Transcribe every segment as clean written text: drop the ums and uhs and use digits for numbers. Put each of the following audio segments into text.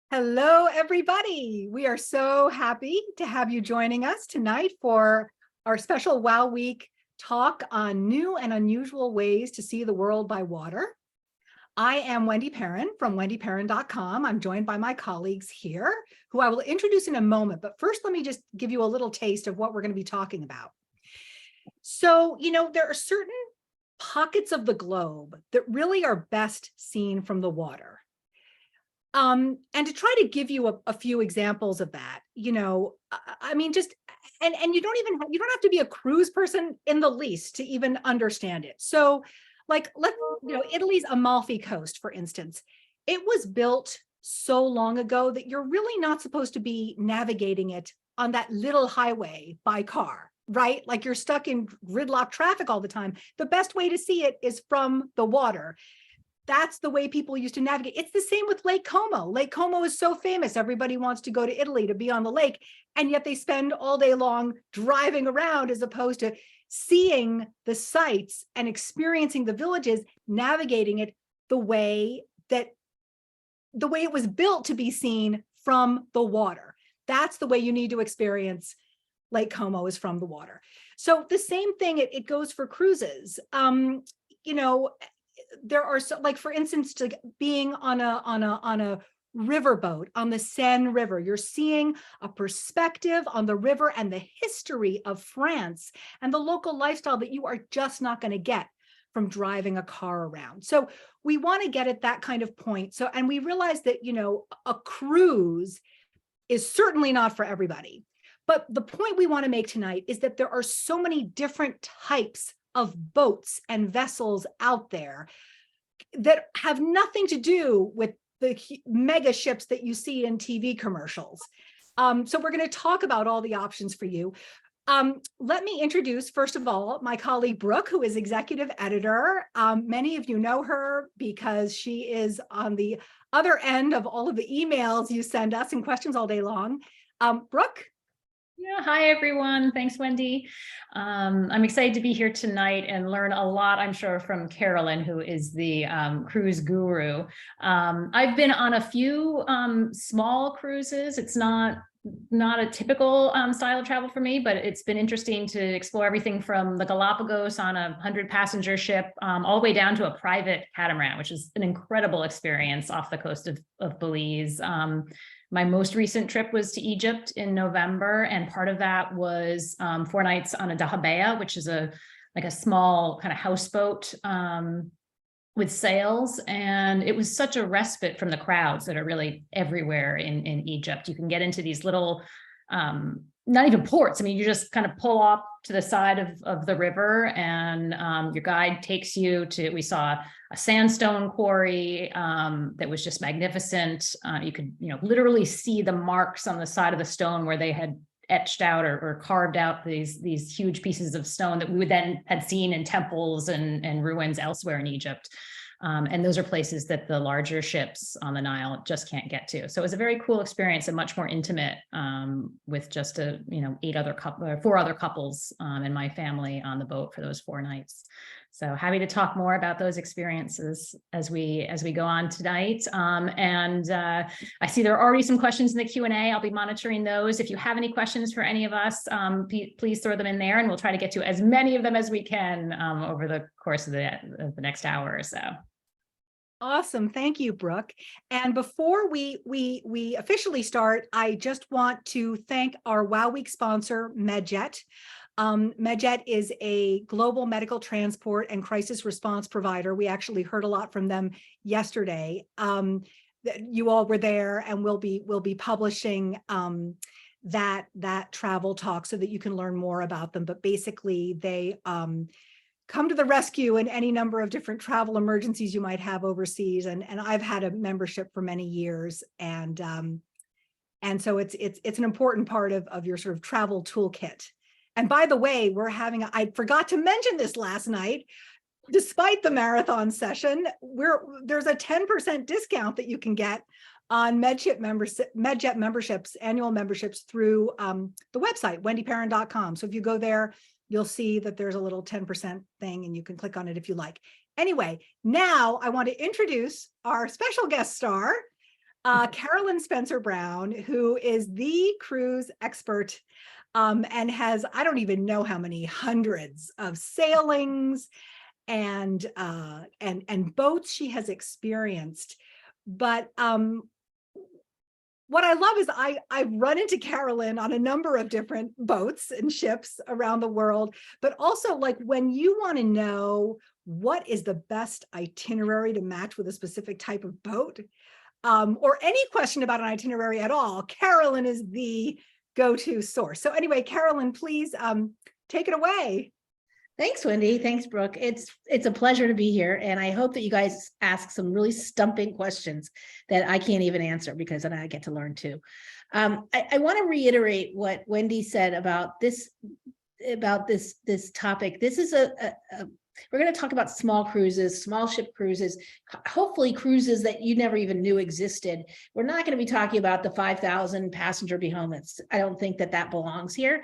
Hello, everybody. We are so happy to have you joining us tonight for our special Wow Week talk on new and unusual ways to see the world by water. I am Wendy Perrin from WendyPerrin.com. I'm joined by my colleagues here, who I will introduce in a moment. But first, let me just give you a little taste of what we're going to be talking about. So, there are certain pockets of the globe that really are best seen from the water. And to try to give you a few examples of that, I mean, just and you don't have to be a cruise person in the least to even understand it. So, like, Italy's Amalfi Coast, for instance, it was built so long ago that you're really not supposed to be navigating it on that little highway by car, right? Like you're stuck in gridlock traffic all the time. The best way to see it is from the water. That's the way people used to navigate. It's the same with Lake Como. Lake Como is so famous. Everybody wants to go to Italy to be on the lake, and yet they spend all day long driving around as opposed to seeing the sights and experiencing the villages, navigating it the way it was built to be seen from the water. That's the way you need to experience Lake Como, is from the water. So the same thing, it goes for cruises. There are like, for instance, being on a riverboat on the Seine River, you're seeing a perspective on the river and the history of France and the local lifestyle that you are just not going to get from driving a car around. So we want to get at that kind of point. So, and we realize that, a cruise is certainly not for everybody. But the point we want to make tonight is that there are so many different types of boats and vessels out there that have nothing to do with the mega ships that you see in TV commercials. So we're going to talk about all the options for you. Let me introduce, first of all, my colleague Brooke, who is executive editor. Many of you know her because she is on the other end of all of the emails you send us and questions all day long. Brooke? Yeah, hi everyone. Thanks, Wendy. I'm excited to be here tonight and learn a lot, I'm sure, from Carolyn, who is the cruise guru. I've been on a few small cruises. It's not a typical style of travel for me, but it's been interesting to explore everything from the Galapagos on a 100-passenger ship all the way down to a private catamaran, which is an incredible experience off the coast of Belize. My most recent trip was to Egypt in November, and part of that was 4 nights on a dahabeah, which is like a small kind of houseboat with sails. And it was such a respite from the crowds that are really everywhere in Egypt. You can get into these little, not even ports. I mean, you just kind of pull off to the side of the river, and your guide takes you to, we saw a sandstone quarry that was just magnificent. You could, literally see the marks on the side of the stone where they had etched out or carved out these huge pieces of stone that we would then had seen in temples and ruins elsewhere in Egypt. And those are places that the larger ships on the Nile just can't get to. So it was a very cool experience and much more intimate with just 4 other couples in my family on the boat for those 4 nights. So happy to talk more about those experiences as we go on tonight. I see there are already some questions in the Q&A. I'll be monitoring those. If you have any questions for any of us, please throw them in there, and we'll try to get to as many of them as we can over the course of the next hour or so. Awesome. Thank you, Brooke. And before we officially start, I just want to thank our Wow Week sponsor, MedJet. MedJet is a global medical transport and crisis response provider. We actually heard a lot from them yesterday. You all were there, and we'll be publishing that travel talk so that you can learn more about them. But basically, they come to the rescue in any number of different travel emergencies you might have overseas. And I've had a membership for many years, and so it's an important part of your sort of travel toolkit. And by the way, I forgot to mention this last night, despite the marathon session, there's a 10% discount that you can get on MedJet memberships, annual memberships through the website, WendyPerrin.com. So if you go there, you'll see that there's a little 10% thing, and you can click on it if you like. Anyway, now I want to introduce our special guest star, Carolyn Spencer Brown, who is the cruise expert and has, I don't even know how many hundreds of sailings and boats she has experienced. But what I love is I've run into Carolyn on a number of different boats and ships around the world, but also like when you want to know what is the best itinerary to match with a specific type of boat, or any question about an itinerary at all, Carolyn is the go-to source. So anyway, Carolyn, please take it away. Thanks, Wendy. Thanks, Brooke. It's a pleasure to be here. And I hope that you guys ask some really stumping questions that I can't even answer, because then I get to learn too. I want to reiterate what Wendy said about this topic. This is we're going to talk about small cruises, small ship cruises, hopefully cruises that you never even knew existed. We're not going to be talking about the 5,000 passenger behemoths. I don't think that belongs here.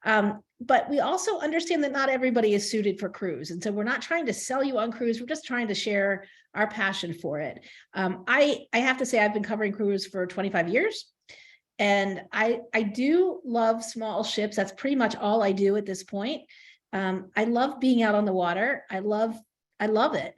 But we also understand that not everybody is suited for cruise. And so we're not trying to sell you on cruise. We're just trying to share our passion for it. I have to say I've been covering cruise for 25 years. And I do love small ships. That's pretty much all I do at this point. I love being out on the water. I love it.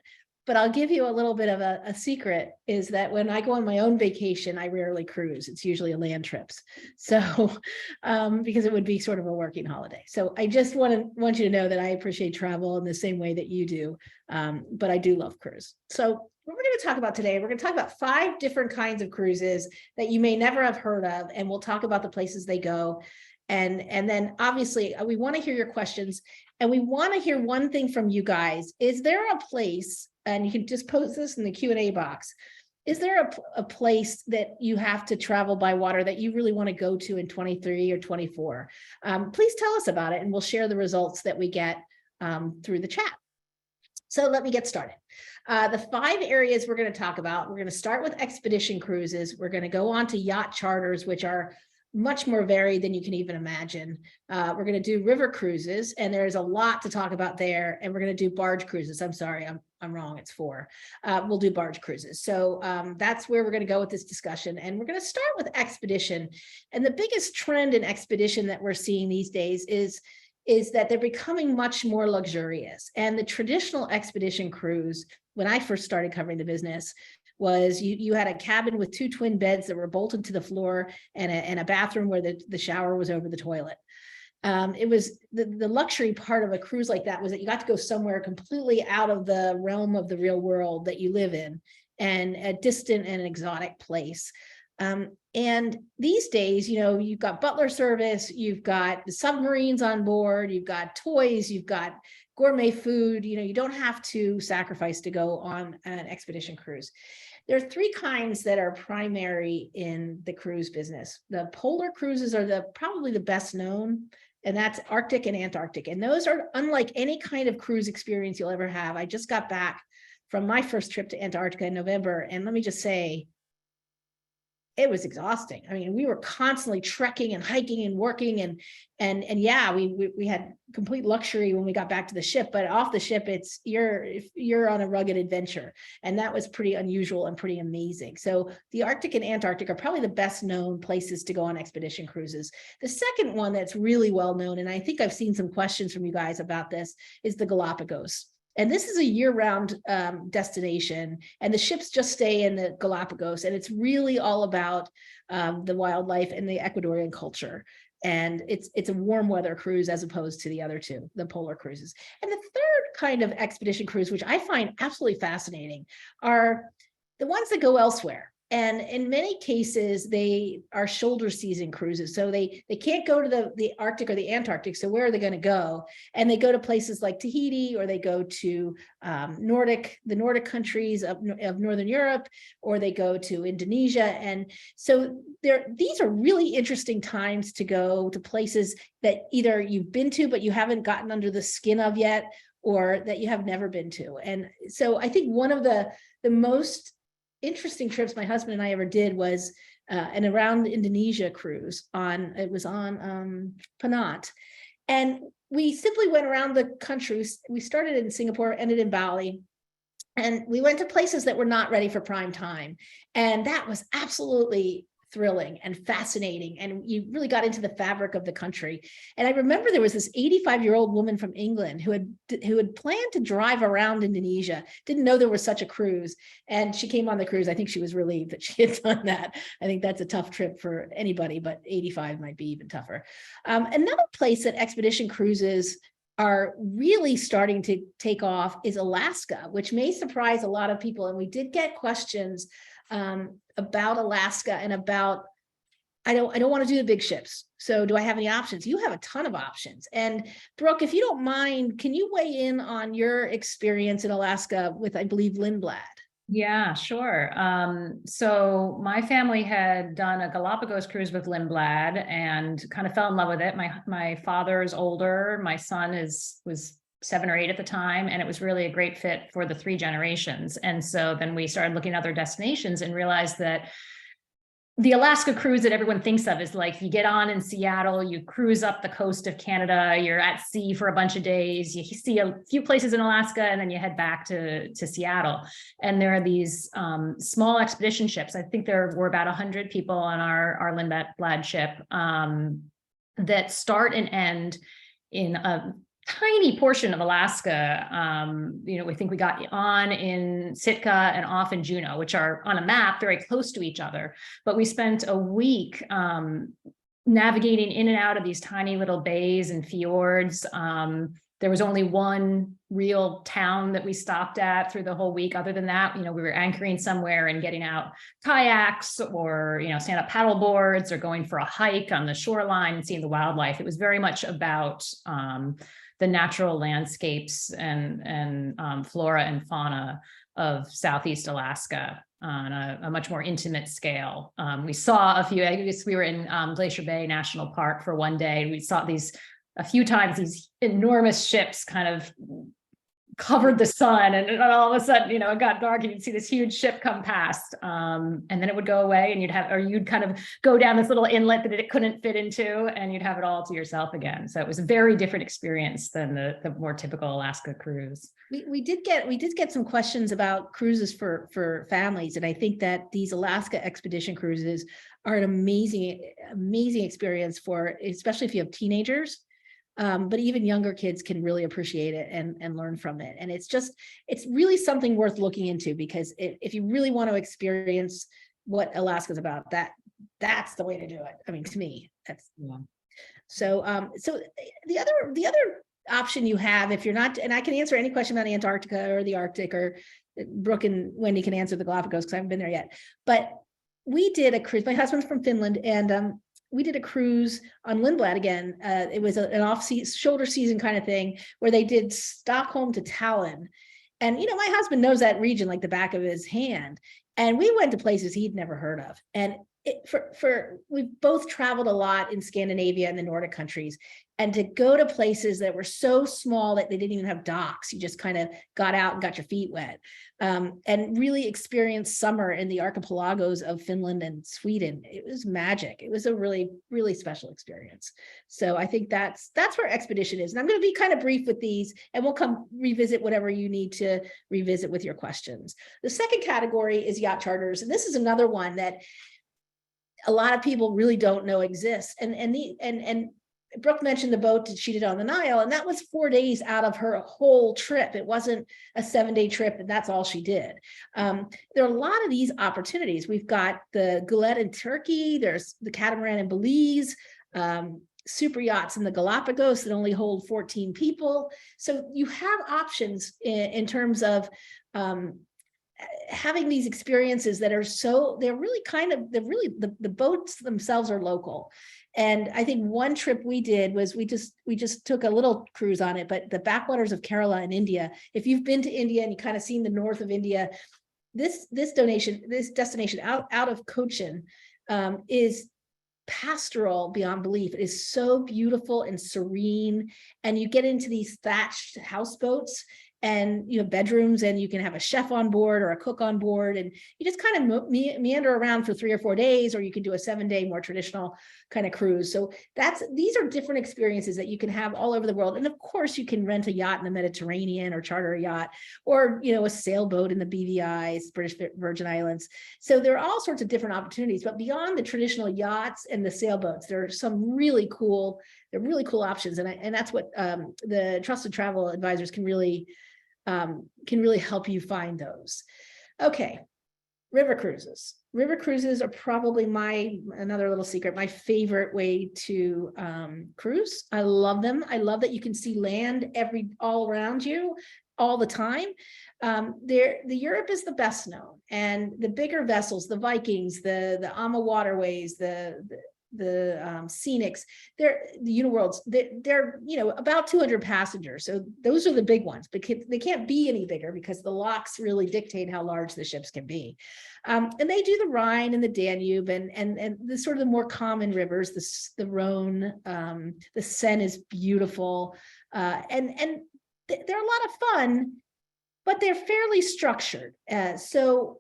But I'll give you a little bit of a secret, is that when I go on my own vacation, I rarely cruise. It's usually land trips. So because it would be sort of a working holiday. So I just want you to know that I appreciate travel in the same way that you do. But I do love cruise. So what we're going to talk about today, we're going to talk about 5 different kinds of cruises that you may never have heard of. And we'll talk about the places they go. And then obviously we want to hear your questions, and we want to hear one thing from you guys. Is there a place, and you can just post this in the Q&A box, is there a place that you have to travel by water that you really want to go to in 23 or 24? Please tell us about it, and we'll share the results that we get through the chat. So let me get started. The 5 areas we're going to talk about, we're going to start with expedition cruises. We're going to go on to yacht charters, which are much more varied than you can even imagine. We're going to do river cruises, and there's a lot to talk about there. And we're going to do barge cruises. I'm sorry, I'm wrong. It's 4. We'll do barge cruises. So that's where we're going to go with this discussion. And we're going to start with expedition. And the biggest trend in expedition that we're seeing these days is that they're becoming much more luxurious. And the traditional expedition cruise, when I first started covering the business, was you had a cabin with 2 twin beds that were bolted to the floor, and a bathroom where the shower was over the toilet. It was the luxury part of a cruise like that was that you got to go somewhere completely out of the realm of the real world that you live in, and a distant and exotic place. And these days, you've got butler service, you've got the submarines on board, you've got toys, you've got gourmet food. You don't have to sacrifice to go on an expedition cruise. There are 3 kinds that are primary in the cruise business. The polar cruises are probably the best known, and that's Arctic and Antarctic. And those are unlike any kind of cruise experience you'll ever have. I just got back from my first trip to Antarctica in November, and let me just say, it was exhausting. I mean, we were constantly trekking and hiking and working, and yeah, we had complete luxury when we got back to the ship, but off the ship, you're on a rugged adventure. And that was pretty unusual and pretty amazing. So the Arctic and Antarctic are probably the best known places to go on expedition cruises. The second one that's really well known, and I think I've seen some questions from you guys about this, is the Galapagos. And this is a year-round destination, and the ships just stay in the Galapagos, and it's really all about the wildlife and the Ecuadorian culture. And it's a warm weather cruise as opposed to the other 2, the polar cruises. And the third kind of expedition cruise, which I find absolutely fascinating, are the ones that go elsewhere. And in many cases, they are shoulder season cruises. So they can't go to the Arctic or the Antarctic. So where are they going to go? And they go to places like Tahiti, or they go to the Nordic countries of Northern Europe, or they go to Indonesia. And so these are really interesting times to go to places that either you've been to, but you haven't gotten under the skin of yet, or that you have never been to. And so I think one of the most interesting trips my husband and I ever did was an around Indonesia cruise on Penat. And we simply went around the country. We started in Singapore, ended in Bali. And we went to places that were not ready for prime time. And that was absolutely thrilling and fascinating. And you really got into the fabric of the country. And I remember there was this 85-year-old woman from England who had planned to drive around Indonesia, didn't know there was such a cruise. And she came on the cruise. I think she was relieved that she had done that. I think that's a tough trip for anybody, but 85 might be even tougher. Another place that expedition cruises are really starting to take off is Alaska, which may surprise a lot of people. And we did get questions about Alaska and about, I don't want to do the big ships. So do I have any options? You have a ton of options. And Brooke, if you don't mind, can you weigh in on your experience in Alaska with, I believe, Lindblad? Yeah, sure. So my family had done a Galapagos cruise with Lindblad and kind of fell in love with it. My father's older, my son was 7 or 8 at the time, and it was really a great fit for the 3 generations. And so then we started looking at other destinations and realized that the Alaska cruise that everyone thinks of is like, you get on in Seattle, you cruise up the coast of Canada, you're at sea for a bunch of days, you see a few places in Alaska, and then you head back to Seattle. And there are these small expedition ships. I think there were about 100 people on our Lindblad ship that start and end in a tiny portion of Alaska. We think we got on in Sitka and off in Juneau, which are on a map very close to each other. But we spent a week navigating in and out of these tiny little bays and fjords. There was only one real town that we stopped at through the whole week. Other than that, we were anchoring somewhere and getting out kayaks or, stand-up paddle boards or going for a hike on the shoreline and seeing the wildlife. It was very much about the natural landscapes and flora and fauna of Southeast Alaska on a much more intimate scale. We saw I guess we were in Glacier Bay National Park for one day. We saw a few times these enormous ships kind of covered the sun, and all of a sudden, it got dark and you'd see this huge ship come past, and then it would go away, and you'd kind of go down this little inlet that it couldn't fit into, and you'd have it all to yourself again. So it was a very different experience than the more typical Alaska cruise. We did get some questions about cruises for families, and I think that these Alaska expedition cruises are an amazing experience for, especially if you have teenagers. But even younger kids can really appreciate it and learn from it. And it's really something worth looking into, because if you really want to experience what Alaska's about, that's the way to do it. I mean, to me, that's so the other option you have, if you're not, and I can answer any question about Antarctica or the Arctic, or Brooke and Wendy can answer the Galapagos because I haven't been there yet. But we did a cruise. My husband's from Finland, and we did a cruise on Lindblad again. It was an shoulder season kind of thing where they did Stockholm to Tallinn. And, my husband knows that region like the back of his hand. And we went to places he'd never heard of. And we've both traveled a lot in Scandinavia and the Nordic countries. And to go to places that were so small that they didn't even have docks, you just kind of got out and got your feet wet, and really experienced summer in the archipelagos of Finland and Sweden. It was magic. It was a really, really special experience. So I think that's where expedition is. And I'm going to be kind of brief with these, and we'll come revisit whatever you need to revisit with your questions. The second category is yacht charters. And this is another one that a lot of people really don't know exists. And Brooke mentioned the boat that she did on the Nile, and that was 4 days out of her whole trip. It wasn't a 7-day trip, and that's all she did. There are a lot of these opportunities. We've got the Goulet in Turkey. There's the catamaran in Belize, super yachts in the Galapagos that only hold 14 people. So you have options in terms of having these experiences that are the boats themselves are local. And I think one trip we did was we just took a little cruise on it, but the backwaters of Kerala in India. If you've been to India and you kind of seen the north of India, this destination out of Cochin is pastoral beyond belief. It is so beautiful and serene, and you get into these thatched houseboats, and you have bedrooms, and you can have a chef on board or a cook on board, and you just kind of meander around for 3 or 4 days, or you can do a 7-day more traditional kind of cruise. So these are different experiences that you can have all over the world. And of course you can rent a yacht in the Mediterranean or charter a yacht, or, you know, a sailboat in the BVI's, British Virgin Islands. So there are all sorts of different opportunities, but beyond the traditional yachts and the sailboats, there are some really cool options. And that's what the trusted travel advisors can really help you find those. Okay. River cruises. River cruises are probably another little secret, my favorite way to cruise. I love them. I love that you can see land all around you all the time. The Europe is the best known, and the bigger vessels, the Vikings, the waterways, the scenics, the Uniworlds, they're about 200 passengers. So those are the big ones, but they can't be any bigger because the locks really dictate how large the ships can be. And they do the Rhine and the Danube and the sort of the more common rivers, the Rhone, the Seine is beautiful. And they're a lot of fun, but they're fairly structured. So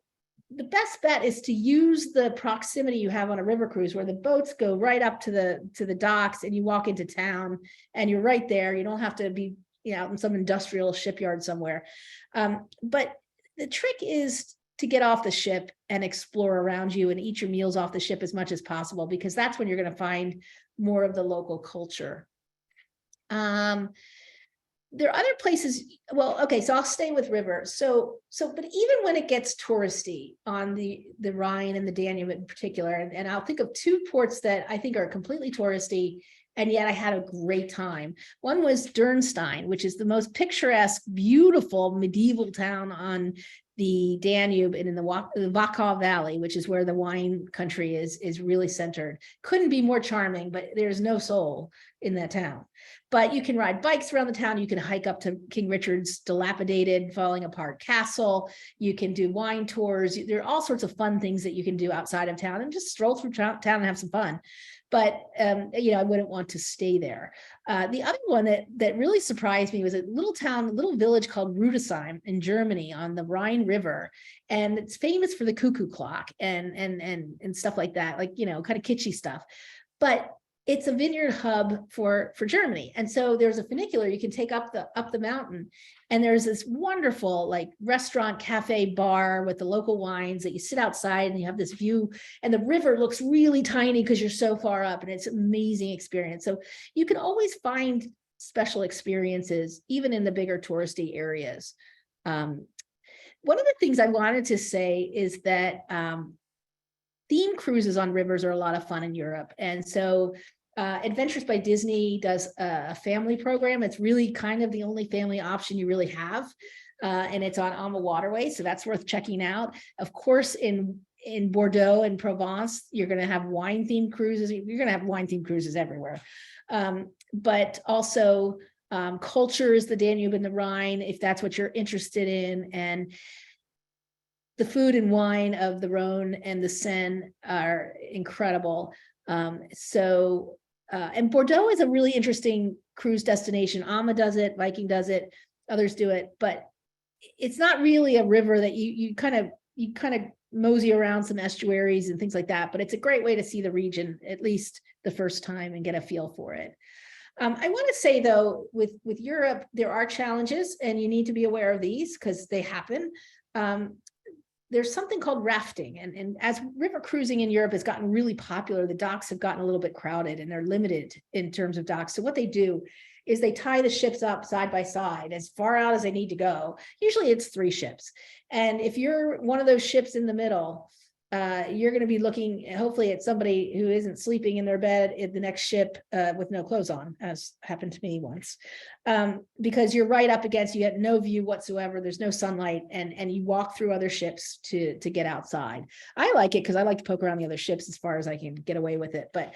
the best bet is to use the proximity you have on a river cruise, where the boats go right up to the docks, and you walk into town and you're right there. You don't have to be out in some industrial shipyard somewhere. But the trick is to get off the ship and explore around you and eat your meals off the ship as much as possible, because that's when you're going to find more of the local culture. There are other places. Well, okay, so I'll stay with rivers. But even when it gets touristy on the Rhine and the Danube in particular, and I'll think of 2 ports that I think are completely touristy, and yet I had a great time. One was Dürnstein, which is the most picturesque, beautiful medieval town on the Danube and in the Wachau Valley, which is where the wine country is really centered. Couldn't be more charming, but there's no soul in that town. But you can ride bikes around the town. You can hike up to King Richard's dilapidated, falling apart castle. You can do wine tours. There are all sorts of fun things that you can do outside of town, and just stroll through town and have some fun. But I wouldn't want to stay there. The other one that really surprised me was a little village called Rudesheim in Germany on the Rhine River, and it's famous for the cuckoo clock and stuff like that, like kind of kitschy stuff. But it's a vineyard hub for Germany, and so there's a funicular you can take up the mountain, and there's this wonderful like restaurant, cafe, bar with the local wines that you sit outside and you have this view, and the river looks really tiny because you're so far up, and it's an amazing experience. So you can always find special experiences even in the bigger touristy areas. One of the things I wanted to say is that theme cruises on rivers are a lot of fun in Europe, and so Adventures by Disney does a family program. It's really kind of the only family option you really have, and it's on the waterways, so that's worth checking out. Of course, in Bordeaux and Provence, you're going to have wine-themed cruises. You're going to have wine-themed cruises everywhere, but also cultures, the Danube and the Rhine, if that's what you're interested in, and the food and wine of the Rhone and the Seine are incredible. And Bordeaux is a really interesting cruise destination. Amma does it, Viking does it, others do it, but it's not really a river that you kind of mosey around some estuaries and things like that. But it's a great way to see the region, at least the first time, and get a feel for it. I want to say though, with Europe, there are challenges, and you need to be aware of these because they happen. There's something called rafting, and as river cruising in Europe has gotten really popular, the docks have gotten a little bit crowded and they're limited in terms of docks. So what they do is they tie the ships up side by side as far out as they need to go. Usually it's 3 ships. And if you're one of those ships in the middle, you're going to be looking hopefully at somebody who isn't sleeping in their bed in the next ship with no clothes on, as happened to me once, because you're right up against, you have no view whatsoever, there's no sunlight, and you walk through other ships to get outside. I like it because I like to poke around the other ships as far as I can get away with it, but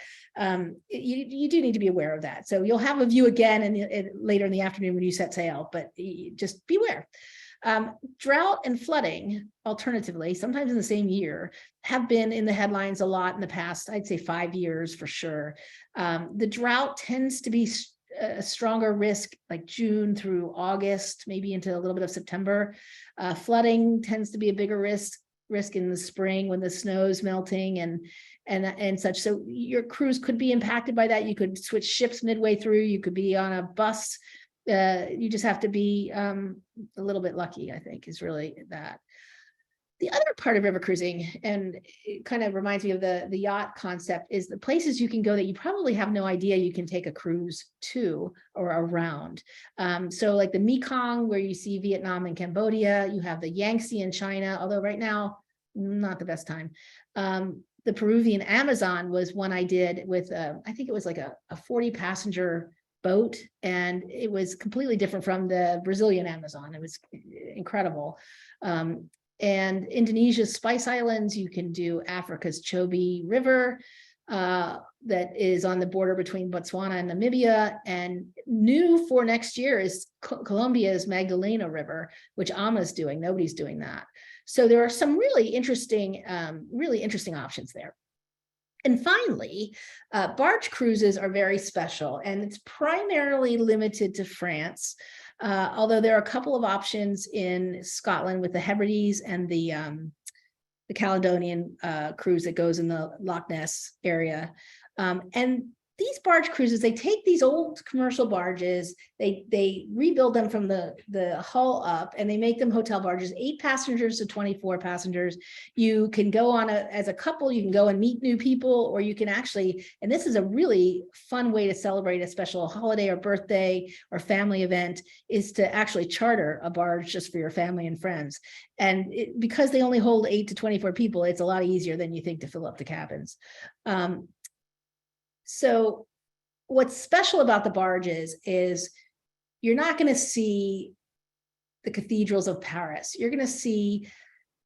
you do need to be aware of that. So you'll have a view again later in the afternoon when you set sail, but just beware. Drought and flooding, alternatively, sometimes in the same year, have been in the headlines a lot in the past, I'd say 5 years for sure. The drought tends to be a stronger risk like June through August, maybe into a little bit of September. Flooding tends to be a bigger risk in the spring when the snow's melting and such. So your cruise could be impacted by that. You could switch ships midway through. You could be on a bus. You just have to be a little bit lucky, I think, is really that. The other part of river cruising, and it kind of reminds me of the yacht concept, is the places you can go that you probably have no idea you can take a cruise to or around. So like the Mekong, where you see Vietnam and Cambodia, you have the Yangtze in China, although right now, not the best time. The Peruvian Amazon was one I did with, I think it was like a 40 passenger boat, and it was completely different from the Brazilian Amazon. It was incredible. And Indonesia's Spice Islands, you can do Africa's Chobe River, that is on the border between Botswana and Namibia. And new for next year is Colombia's Magdalena River, which AMA's doing. Nobody's doing that. So there are some really interesting options there. And finally, barge cruises are very special, and it's primarily limited to France. Although there are a couple of options in Scotland with the Hebrides and the Caledonian cruise that goes in the Loch Ness area. And these barge cruises, they take these old commercial barges, they rebuild them from the hull up, and they make them hotel barges, 8 passengers to 24 passengers. You can go on as a couple, you can go and meet new people, or you can actually, and this is a really fun way to celebrate a special holiday or birthday or family event, is to actually charter a barge just for your family and friends. And because they only hold 8 to 24 people, it's a lot easier than you think to fill up the cabins. So what's special about the barges is you're not going to see the cathedrals of Paris. You're going to see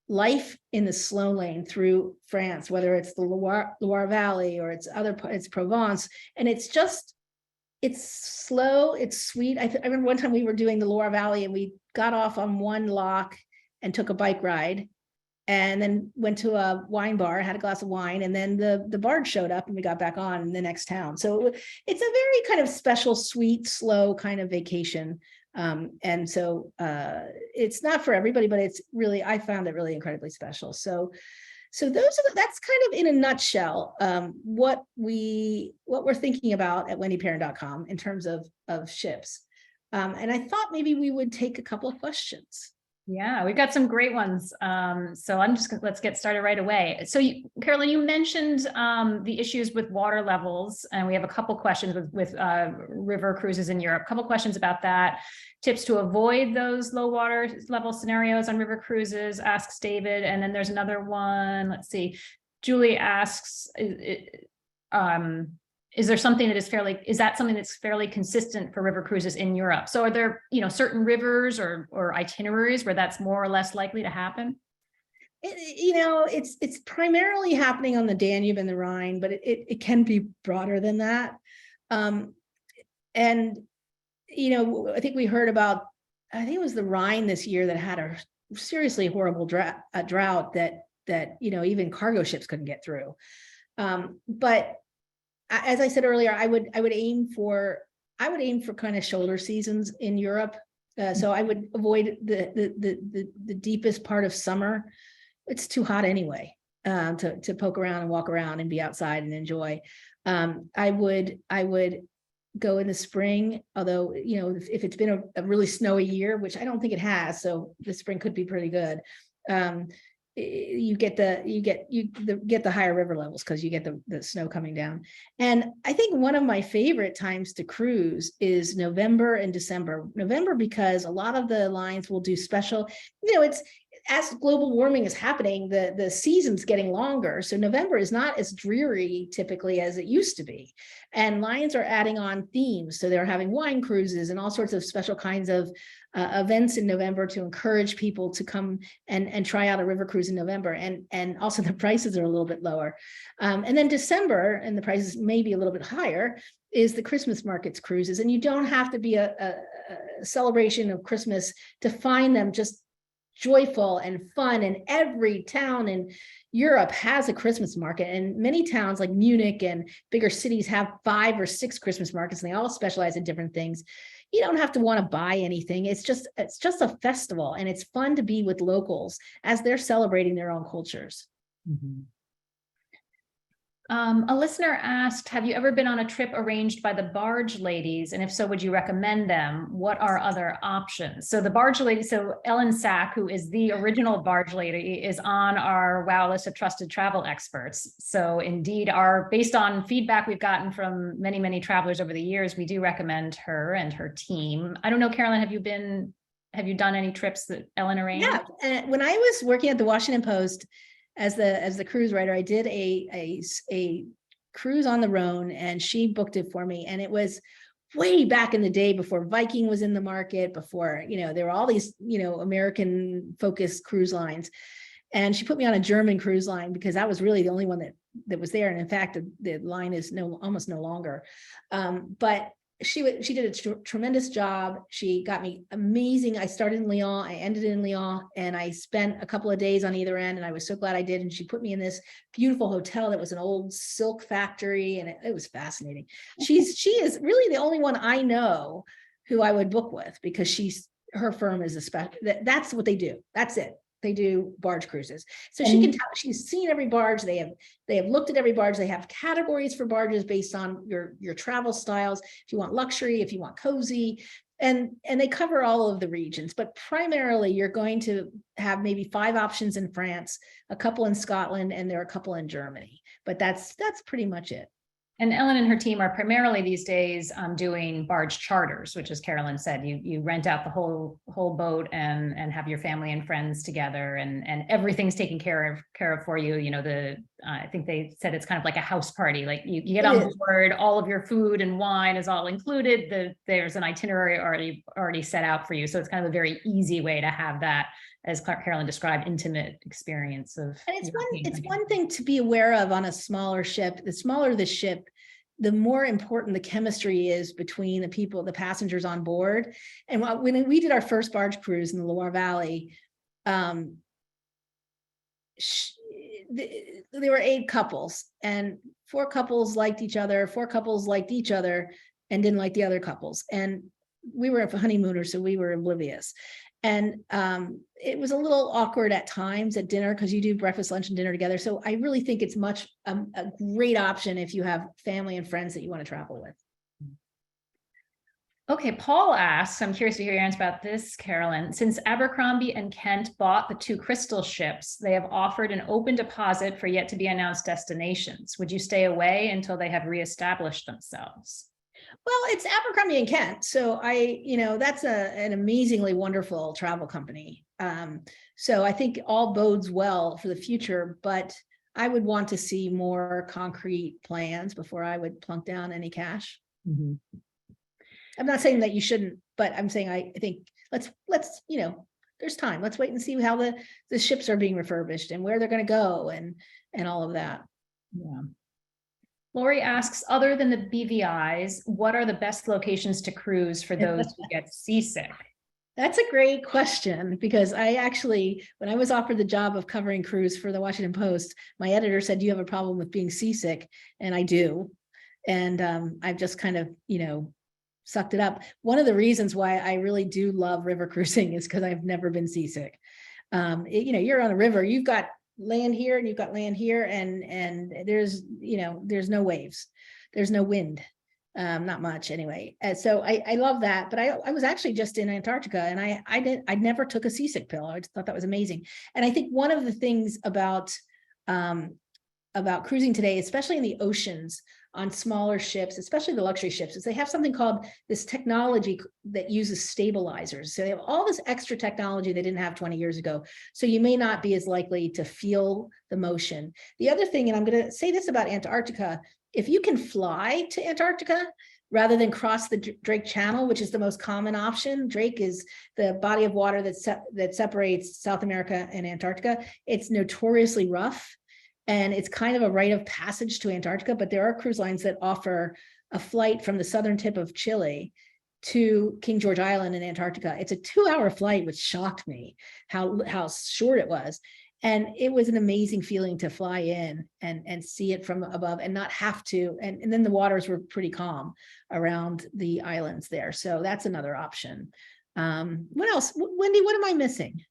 life in the slow lane through France, whether it's the Loire Valley or it's Provence. And it's slow, it's sweet. I remember one time we were doing the Loire Valley and we got off on one lock and took a bike ride, and then went to a wine bar, had a glass of wine, and then the barge showed up and we got back on in the next town. So it's a very kind of special, sweet, slow kind of vacation. And so it's not for everybody, but it's really, I found it really incredibly special. So that's kind of in a nutshell what we're thinking about at WendyPerrin.com in terms of ships. And I thought maybe we would take a couple of questions. Yeah, we've got some great ones. So let's get started right away. So Carolyn, you mentioned the issues with water levels, and we have a couple questions with river cruises in Europe. A couple questions about that. Tips to avoid those low water level scenarios on river cruises, asks David. And then there's another one. Let's see. Julie asks, is that something that's fairly consistent for river cruises in Europe? So are there, certain rivers or itineraries where that's more or less likely to happen? It's primarily happening on the Danube and the Rhine, but it can be broader than that. And, I think we heard about, I think it was the Rhine this year that had a seriously horrible drought that even cargo ships couldn't get through. But as I said earlier, I would aim for kind of shoulder seasons in Europe. So I would avoid the deepest part of summer. It's too hot anyway to poke around and walk around and be outside and enjoy. I would go in the spring, although if it's been a really snowy year, which I don't think it has, so the spring could be pretty good. You get the higher river levels because you get the snow coming down. And I think one of my favorite times to cruise is November and December. November, because a lot of the lines will do special, it's as global warming is happening, the season's getting longer. So November is not as dreary typically as it used to be. And lines are adding on themes. So they're having wine cruises and all sorts of special kinds of events in November to encourage people to come and try out a river cruise in November. And also the prices are a little bit lower. And then December, and the prices may be a little bit higher, is the Christmas markets cruises. And you don't have to be a celebration of Christmas to find them just joyful and fun, and every town in Europe has a Christmas market, and many towns like Munich and bigger cities have 5 or 6 Christmas markets, and they all specialize in different things. You don't have to want to buy anything. It's just a festival, and it's fun to be with locals as they're celebrating their own cultures. Mm-hmm. A listener asked, have you ever been on a trip arranged by the barge ladies? And if so, would you recommend them? What are other options? So the barge lady, so Ellen Sack, who is the original barge lady, is on our WOW list of trusted travel experts. So indeed, based on feedback we've gotten from many, many travelers over the years, we do recommend her and her team. I don't know, Carolyn, have you done any trips that Ellen arranged? Yeah, and when I was working at the Washington Post as the cruise writer, I did a cruise on the Rhone, and she booked it for me. And it was way back in the day, before Viking was in the market, before, there were all these, American focused cruise lines. And she put me on a German cruise line because that was really the only one that was there. And in fact, the line is almost no longer. But she did a tremendous job. She got me amazing. I started in Lyon, I ended in Lyon, and I spent a couple of days on either end, and I was so glad I did. And she put me in this beautiful hotel that was an old silk factory, and it was fascinating. She is really the only one I know who I would book with, because her firm is a special. That's what they do. That's it. They do barge cruises. So she can tell, she's seen every barge. They have looked at every barge. They have categories for barges based on your travel styles. If you want luxury, if you want cozy, and they cover all of the regions, but primarily you're going to have maybe 5 options in France, a couple in Scotland, and there are a couple in Germany, but that's pretty much it. And Ellen and her team are primarily these days doing barge charters, which, as Carolyn said, you rent out the whole boat and have your family and friends together, and everything's taken care of for you. I think they said it's kind of like a house party. Like you get on board, all of your food and wine is all included. There's an itinerary already set out for you, so it's kind of a very easy way to have that, as Carolyn described, intimate experience of. And it's one thing to be aware of on a smaller ship. The smaller the ship, the more important the chemistry is between the people, the passengers on board. And when we did our first barge cruise in the Loire Valley, there were 8 couples, and 4 couples liked each other, 4 couples liked each other and didn't like the other couples. And we were honeymooners, so we were oblivious. And it was a little awkward at times at dinner, because you do breakfast, lunch, and dinner together. So I really think it's a great option if you have family and friends that you want to travel with. Okay, Paul asks, I'm curious to hear your answer about this, Carolyn. Since Abercrombie and Kent bought the 2 Crystal ships, they have offered an open deposit for yet to be announced destinations. Would you stay away until they have reestablished themselves? Well, it's Abercrombie and Kent, so that's an amazingly wonderful travel company. So I think all bodes well for the future, but I would want to see more concrete plans before I would plunk down any cash. Mm-hmm. I'm not saying that you shouldn't, but I'm saying I think let's there's time. Let's wait and see how the ships are being refurbished and where they're going to go and all of that. Yeah. Lori asks, other than the BVIs, what are the best locations to cruise for those who get seasick? That's a great question, because I actually, when I was offered the job of covering cruise for the Washington Post, my editor said, do you have a problem with being seasick? And I do. And I've just kind of, sucked it up. One of the reasons why I really do love river cruising is because I've never been seasick. You're on a river, you've got land here and you've got land here, and there's no waves, there's no wind, not much anyway. So I love that. But I was actually just in Antarctica, and I never took a seasick pill. I just thought that was amazing. And I think one of the things about cruising today, especially in the oceans on smaller ships, especially the luxury ships, is they have something called this technology that uses stabilizers. So they have all this extra technology they didn't have 20 years ago. So you may not be as likely to feel the motion. The other thing, and I'm going to say this about Antarctica, if you can fly to Antarctica rather than cross the Drake Channel, which is the most common option. Drake is the body of water that separates South America and Antarctica. It's notoriously rough, and it's kind of a rite of passage to Antarctica, but there are cruise lines that offer a flight from the southern tip of Chile to King George Island in Antarctica. It's a 2-hour flight, which shocked me how short it was. And it was an amazing feeling to fly in and see it from above and not have to. And then the waters were pretty calm around the islands there. So that's another option. What else? Wendy, what am I missing?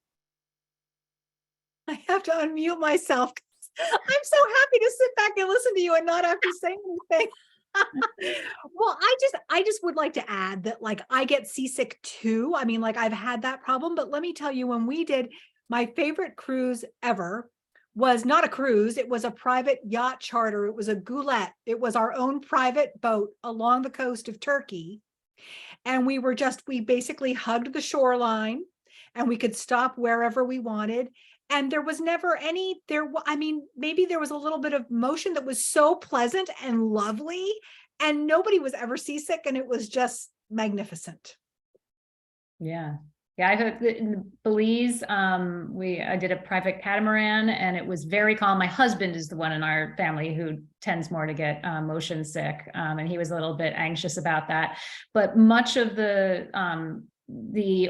I have to unmute myself. I'm so happy to sit back and listen to you and not have to say anything. Well, I just would like to add that, like, I get seasick too. I mean, like, I've had that problem, but let me tell you, when we did my favorite cruise ever was not a cruise. It was a private yacht charter. It was a goulette. It was our own private boat along the coast of Turkey. And we basically hugged the shoreline and we could stop wherever we wanted. And there was never any, I mean, maybe there was a little bit of motion that was so pleasant and lovely, and nobody was ever seasick, and it was just magnificent. Yeah. Yeah, I heard that in Belize, I did a private catamaran and it was very calm. My husband is the one in our family who tends more to get motion sick, and he was a little bit anxious about that. But much of the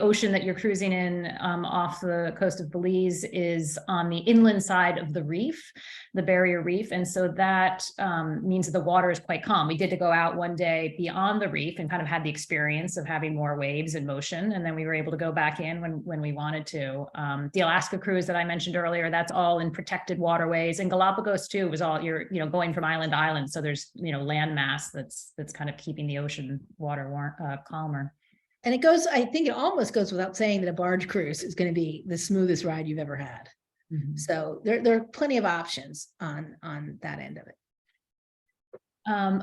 ocean that you're cruising in off the coast of Belize is on the inland side of the reef, the barrier reef. And so that means that the water is quite calm. We did to go out one day beyond the reef and kind of had the experience of having more waves and motion. And then we were able to go back in when we wanted to. The Alaska cruise that I mentioned earlier, that's all in protected waterways. And Galapagos too was all, you're going from island to island. So there's, land mass that's kind of keeping the ocean water calmer. And I think it almost goes without saying that a barge cruise is going to be the smoothest ride you've ever had. Mm-hmm. So there are plenty of options on that end of it.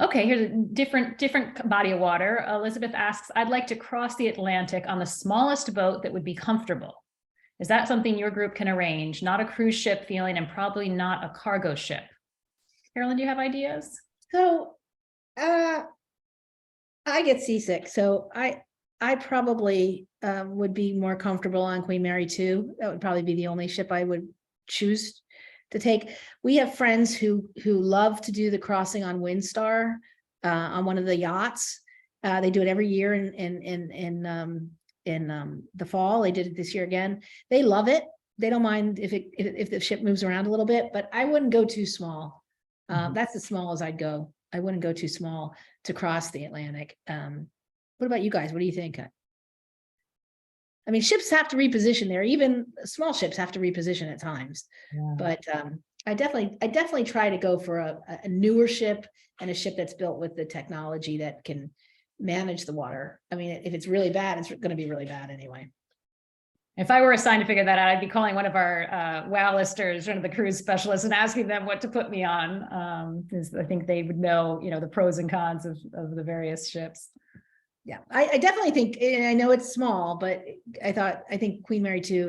Okay, here's a different body of water. Elizabeth asks, I'd like to cross the Atlantic on the smallest boat that would be comfortable. Is that something your group can arrange? Not a cruise ship feeling and probably not a cargo ship. Carolyn, do you have ideas? So I get seasick. So I probably would be more comfortable on Queen Mary 2. That would probably be the only ship I would choose to take. We have friends who love to do the crossing on Windstar on one of the yachts. They do it every year in the fall. They did it this year again. They love it. They don't mind if the ship moves around a little bit, but I wouldn't go too small. That's as small as I'd go. I wouldn't go too small to cross the Atlantic. What about you guys? What do you think? I mean, ships have to reposition there. Even small ships have to reposition at times. Yeah. But I definitely try to go for a newer ship and a ship that's built with the technology that can manage the water. I mean, if it's really bad, it's going to be really bad anyway. If I were assigned to figure that out, I'd be calling one of our WOW listers, one of the cruise specialists, and asking them what to put me on, because I think they would know, the pros and cons of the various ships. Yeah, I definitely think, and I know it's small, but I think Queen Mary 2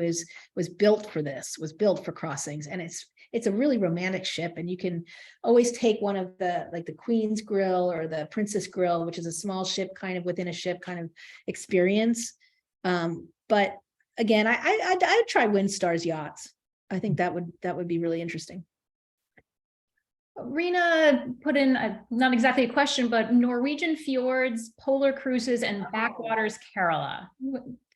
was built for this, was built for crossings, and it's a really romantic ship, and you can always take one of the Queen's Grill or the Princess Grill, which is a small ship kind of within a ship kind of experience. But again, I'd try Windstar's yachts. I think that would be really interesting. Rena put in not exactly a question, but Norwegian fjords, polar cruises, and backwaters Kerala.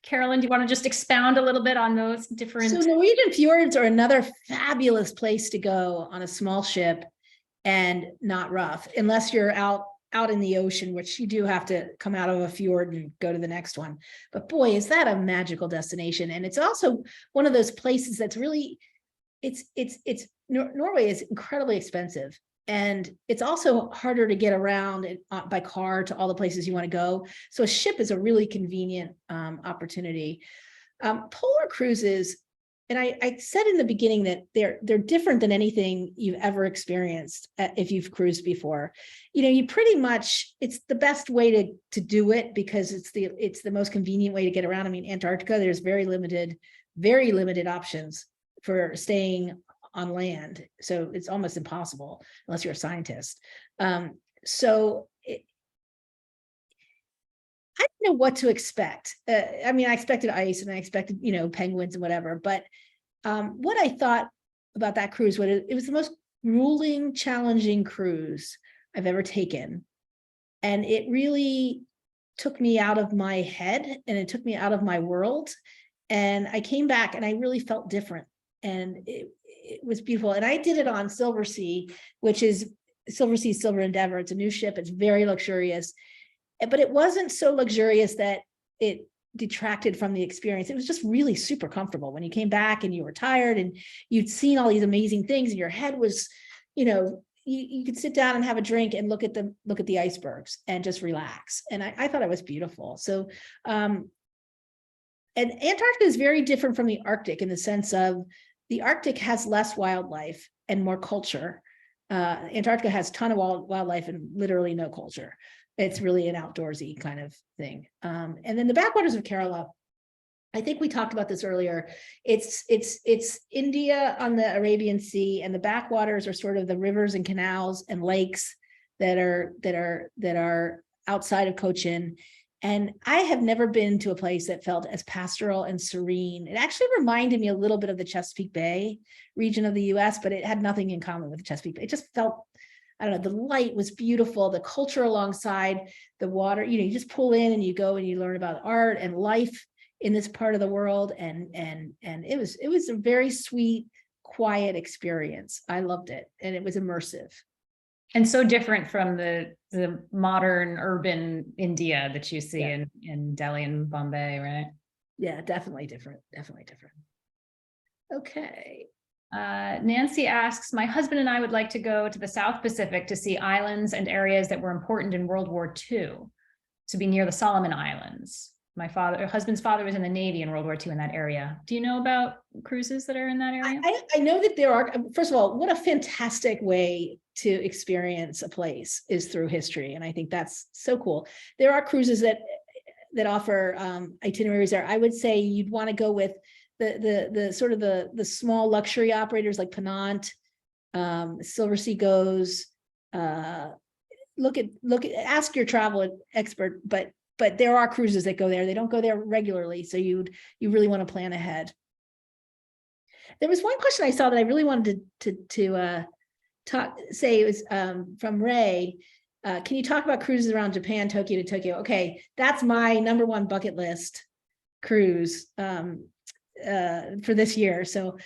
Carolyn, do you want to just expound a little bit on those different? So Norwegian fjords are another fabulous place to go on a small ship and not rough, unless you're out in the ocean, which you do have to come out of a fjord and go to the next one. But boy, is that a magical destination. And it's also one of those places that's really, Norway is incredibly expensive, and it's also harder to get around by car to all the places you want to go. So a ship is a really convenient opportunity. Polar cruises, and I said in the beginning that they're different than anything you've ever experienced if you've cruised before. You pretty much, it's the best way to do it because it's the most convenient way to get around. I mean, Antarctica, there's very limited options for staying on land, so it's almost impossible unless you're a scientist. So I didn't know what to expect. I mean, I expected ice and I expected penguins and whatever, but what I thought about that cruise was it was the most grueling, challenging cruise I've ever taken, and it really took me out of my head and it took me out of my world. And I came back and I really felt different. And it was beautiful. And I did it on Silver Sea, which is Silver Sea Silver Endeavor. It's a new ship. It's very luxurious, but it wasn't so luxurious that it detracted from the experience. It was just really super comfortable when you came back and you were tired and you'd seen all these amazing things and your head was, you could sit down and have a drink and look at the icebergs and just relax. And I thought it was beautiful. So, and Antarctica is very different from the Arctic in the sense of the Arctic has less wildlife and more culture. Antarctica has a ton of wildlife and literally no culture. It's really an outdoorsy kind of thing. And then the backwaters of Kerala, I think we talked about this earlier. It's India on the Arabian Sea, and the backwaters are sort of the rivers and canals and lakes that are outside of Cochin. And I have never been to a place that felt as pastoral and serene. It actually reminded me a little bit of the Chesapeake Bay region of the US, but it had nothing in common with the Chesapeake Bay. It just felt, I don't know, the light was beautiful, the culture alongside the water, you just pull in and you go and you learn about art and life in this part of the world. And it was a very sweet, quiet experience. I loved it. And it was immersive. And so different from the modern urban India that you see in Delhi and Bombay, right? Yeah, definitely different. Definitely different. Okay. Nancy asks, my husband and I would like to go to the South Pacific to see islands and areas that were important in World War II, to be near the Solomon Islands. My husband's father was in the Navy in World War II in that area. Do you know about cruises that are in that area? I know that there are. First of all, what a fantastic way to experience a place is through history. And I think that's so cool. There are cruises that offer itineraries there. I would say you'd want to go with the sort of the small luxury operators like Penant, Silver Sea Goes. Ask your travel expert, but there are cruises that go there. They don't go there regularly, so you really want to plan ahead. There was one question I saw that I really wanted to say. It was from Ray. Can you talk about cruises around Japan, Tokyo to Tokyo? Okay, that's my number one bucket list cruise for this year. So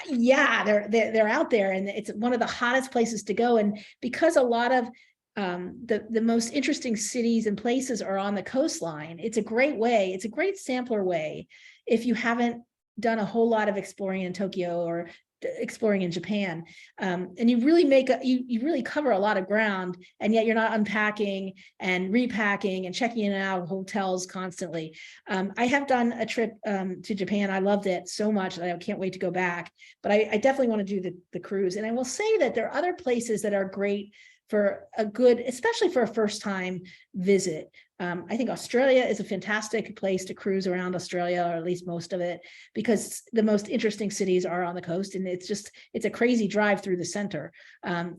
yeah, they're out there, and it's one of the hottest places to go. And because a lot of the most interesting cities and places are on the coastline, it's a great way. It's a great sampler way if you haven't done a whole lot of exploring in Tokyo or exploring in Japan, and you really you really cover a lot of ground, and yet you're not unpacking and repacking and checking in and out of hotels constantly. I have done a trip to Japan. I loved it so much that I can't wait to go back, but I definitely want to do the cruise. And I will say that there are other places that are great for a good, especially for a first time visit. I think Australia is a fantastic place to cruise around Australia, or at least most of it, because the most interesting cities are on the coast, and it's a crazy drive through the center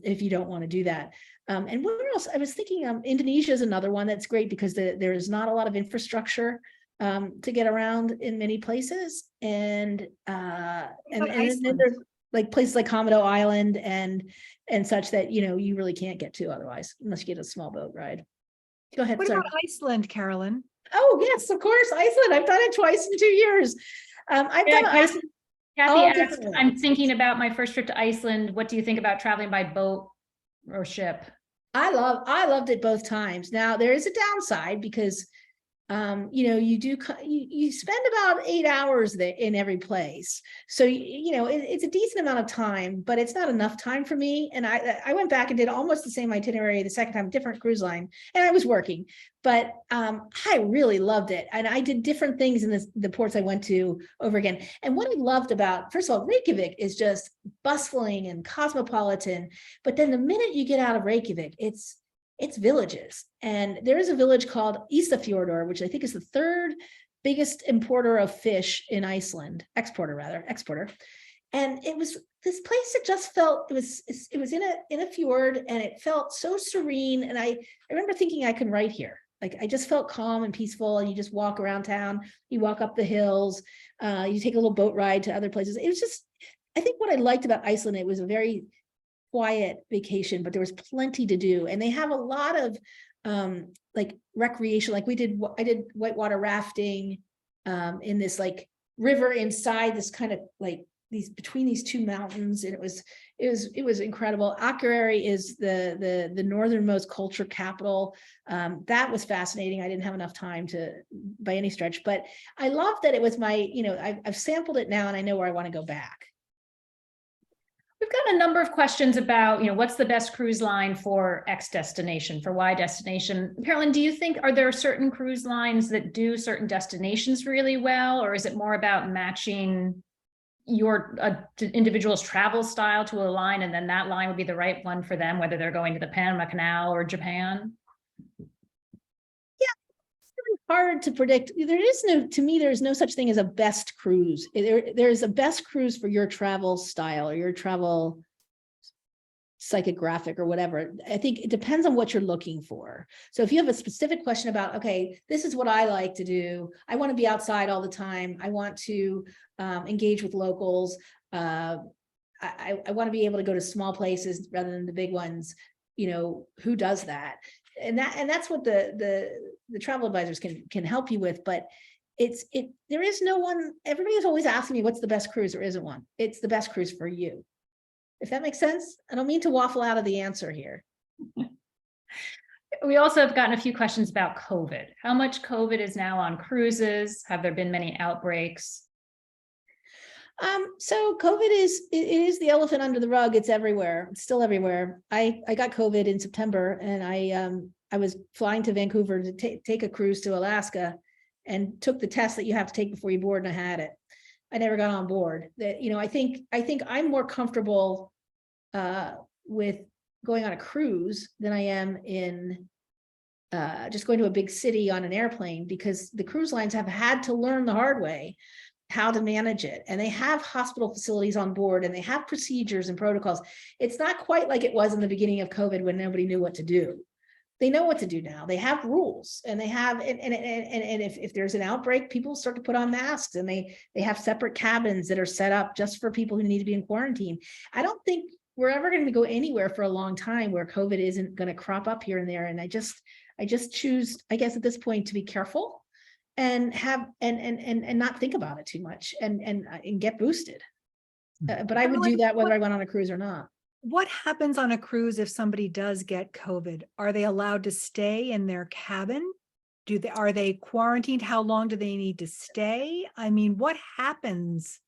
if you don't want to do that. And where else? I was thinking Indonesia is another one that's great because there is not a lot of infrastructure to get around in many places. And then there's like places like Komodo Island and such that, you really can't get to otherwise, unless you get a small boat ride. Go ahead. What Sorry. about Iceland, Carolyn? Oh, yes, of course. Iceland. I've done it twice in 2 years. I've done Iceland. Kathy asked, I'm thinking about my first trip to Iceland. What do you think about traveling by boat or ship? I loved it both times. Now there is a downside because you spend about 8 hours there in every place. So, it's a decent amount of time, but it's not enough time for me. And I went back and did almost the same itinerary the second time, different cruise line, and I was working, but I really loved it. And I did different things in the ports I went to over again. And what I loved about, first of all, Reykjavik is just bustling and cosmopolitan. But then the minute you get out of Reykjavik, it's villages. And there is a village called Ísafjordur, which I think is the third biggest exporter of fish in Iceland, exporter. And it was this place that just felt, it was in a fjord, and it felt so serene. And I remember thinking I could write here. Like, I just felt calm and peaceful, and you just walk around town, you walk up the hills, you take a little boat ride to other places. It was just, I think what I liked about Iceland, it was a very quiet vacation, but there was plenty to do. And they have a lot of like recreation, like I did whitewater rafting in this like river inside this kind of like between these two mountains, and it was incredible. Akureyri is the northernmost culture capital. That was fascinating. I didn't have enough time to by any stretch, but I love that it was my, I've sampled it now and I know where I want to go back. We've got a number of questions about, what's the best cruise line for X destination, for Y destination. Carolyn, do you think, are there certain cruise lines that do certain destinations really well, or is it more about matching your individual's travel style to a line, and then that line would be the right one for them, whether they're going to the Panama Canal or Japan? Hard to predict. To me, there's no such thing as a best cruise. There's a best cruise for your travel style or your travel psychographic or whatever. I think it depends on what you're looking for. So if you have a specific question about, okay, this is what I like to do. I want to be outside all the time. I want to engage with locals. I want to be able to go to small places rather than the big ones. Who does that? And that's what the travel advisors can help you with, but there is no one. Everybody's always asking me what's the best cruise. There isn't one. It's the best cruise for you. If that makes sense. I don't mean to waffle out of the answer here. We also have gotten a few questions about COVID. How much COVID is now on cruises? Have there been many outbreaks? So COVID is the elephant under the rug. It's everywhere. It's still everywhere. I got COVID in September, and I was flying to Vancouver to take a cruise to Alaska, and took the test that you have to take before you board, and I had it. I never got on board. That I think I'm more comfortable with going on a cruise than I am in just going to a big city on an airplane, because the cruise lines have had to learn the hard way how to manage it. And they have hospital facilities on board, and they have procedures and protocols. It's not quite like it was in the beginning of COVID when nobody knew what to do. They know what to do now. They have rules, and they have, and if there's an outbreak, people start to put on masks, and they have separate cabins that are set up just for people who need to be in quarantine. I don't think we're ever going to go anywhere for a long time where COVID isn't going to crop up here and there. And I just choose, I guess at this point, to be careful and have and not think about it too much and get boosted. But I would do that whether I went on a cruise or not. What happens on a cruise if somebody does get COVID? Are they allowed to stay in their cabin? Are they quarantined? How long do they need to stay? I mean, what happens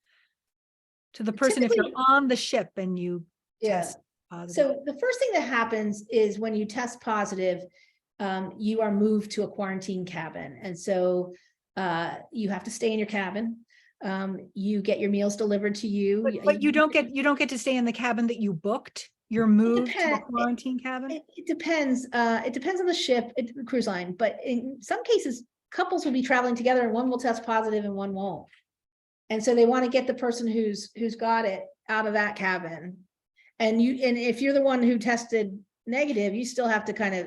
to the person if you're on the ship and you test positive? So the first thing that happens is when you test positive, you are moved to a quarantine cabin. And so you have to stay in your cabin. You get your meals delivered to you. But you don't get to stay in the cabin that you booked. You're moved to a quarantine cabin? It depends. It depends on the ship, the cruise line. But in some cases, couples will be traveling together and one will test positive and one won't. And so they want to get the person who's got it out of that cabin. And if you're the one who tested negative, you still have to kind of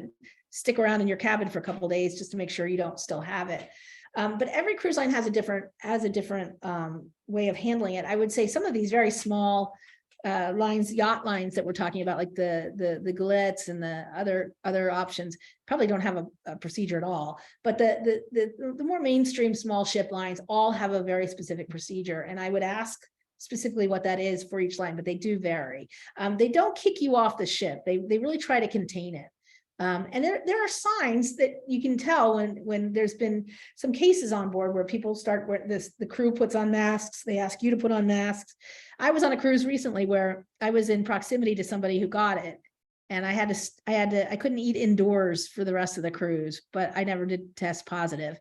stick around in your cabin for a couple of days just to make sure you don't still have it. But every cruise line has a different way of handling it. I would say some of these very small lines, yacht lines that we're talking about, like the Gillettes and the other options, probably don't have a procedure at all. But the more mainstream small ship lines all have a very specific procedure, and I would ask specifically what that is for each line, but they do vary. They don't kick you off the ship. They really try to contain it. And there are signs that you can tell when there's been some cases on board where people the crew puts on masks. They ask you to put on masks. I was on a cruise recently where I was in proximity to somebody who got it, and I couldn't eat indoors for the rest of the cruise, but I never did test positive.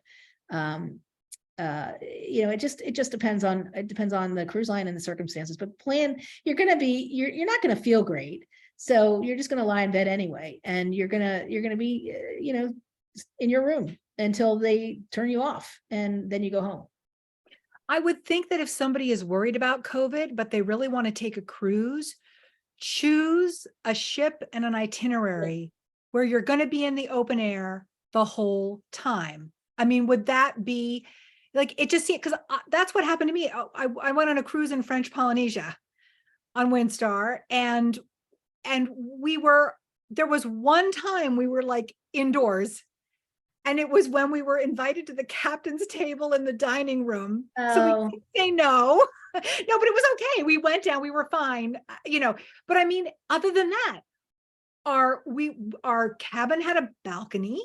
It just depends on the cruise line and the circumstances, but you're not going to feel great. So you're just going to lie in bed anyway, and you're going to be, in your room until they turn you off, and then you go home. I would think that if somebody is worried about COVID, but they really want to take a cruise, choose a ship and an itinerary where you're going to be in the open air the whole time. I mean, would that be like, it just, because that's what happened to me. I went on a cruise in French Polynesia on Windstar, and there was one time we were like indoors, And it was when we were invited to the captain's table in the dining room. So we Oh, didn't say no. No, but it was okay. We went down, we were fine, but I mean, other than that, our cabin had a balcony.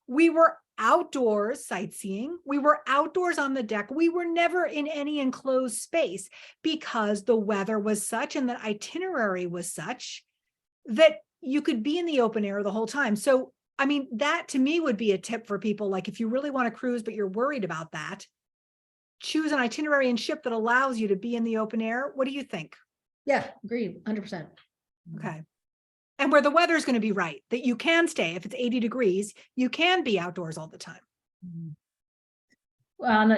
We were outdoors sightseeing. We were outdoors on the deck. We were never in any enclosed space because the weather was such and the itinerary was such that you could be in the open air the whole time. So, I mean, that to me would be a tip for people. Like if you really want to cruise, but you're worried about that, choose an itinerary and ship that allows you to be in the open air. What do you think? yeah, agreed, 100%. Okay. And where the weather's going to be right, that you can stay. If it's 80 degrees, you can be outdoors all the time.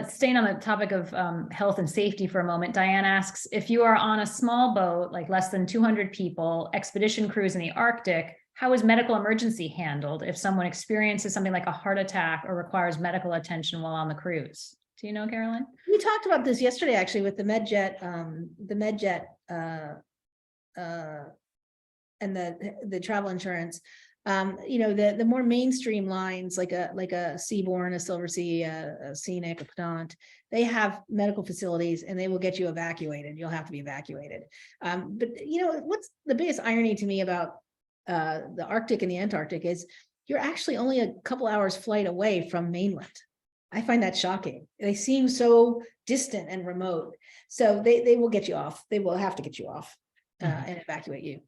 Staying on the topic of health and safety for a moment, Diane asks, if you are on a small boat, like less than 200 people, expedition cruise in the Arctic, how is medical emergency handled if someone experiences something like a heart attack or requires medical attention while on the cruise? Do you know, Carolyn? We talked about this yesterday, actually, with the MedJet, and the travel insurance. The more mainstream lines like a Seabourn, a Silversea, a Scenic, a Pedant, they have medical facilities and they will get you evacuated. You'll have to be evacuated. But what's the biggest irony to me about the Arctic and the Antarctic is you're actually only a couple hours flight away from mainland. I find that shocking. They seem so distant and remote. So they will get you off. They will have to get you off and evacuate you.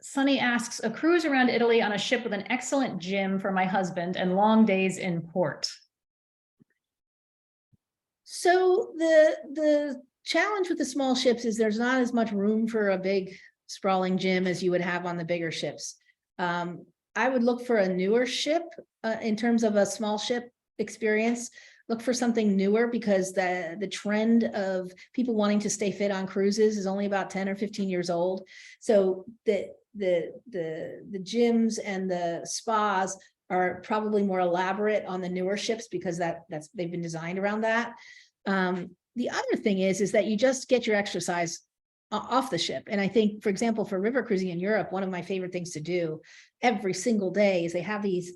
Sunny asks, a cruise around Italy on a ship with an excellent gym for my husband and long days in port. So the challenge with the small ships is there's not as much room for a big sprawling gym as you would have on the bigger ships. I would look for a newer ship in terms of a small ship experience. Look for something newer because the trend of people wanting to stay fit on cruises is only about 10 or 15 years old. So the gyms and the spas are probably more elaborate on the newer ships because they've been designed around that. The other thing is that you just get your exercise off the ship. And I think, for example, for river cruising in Europe, one of my favorite things to do every single day is they have these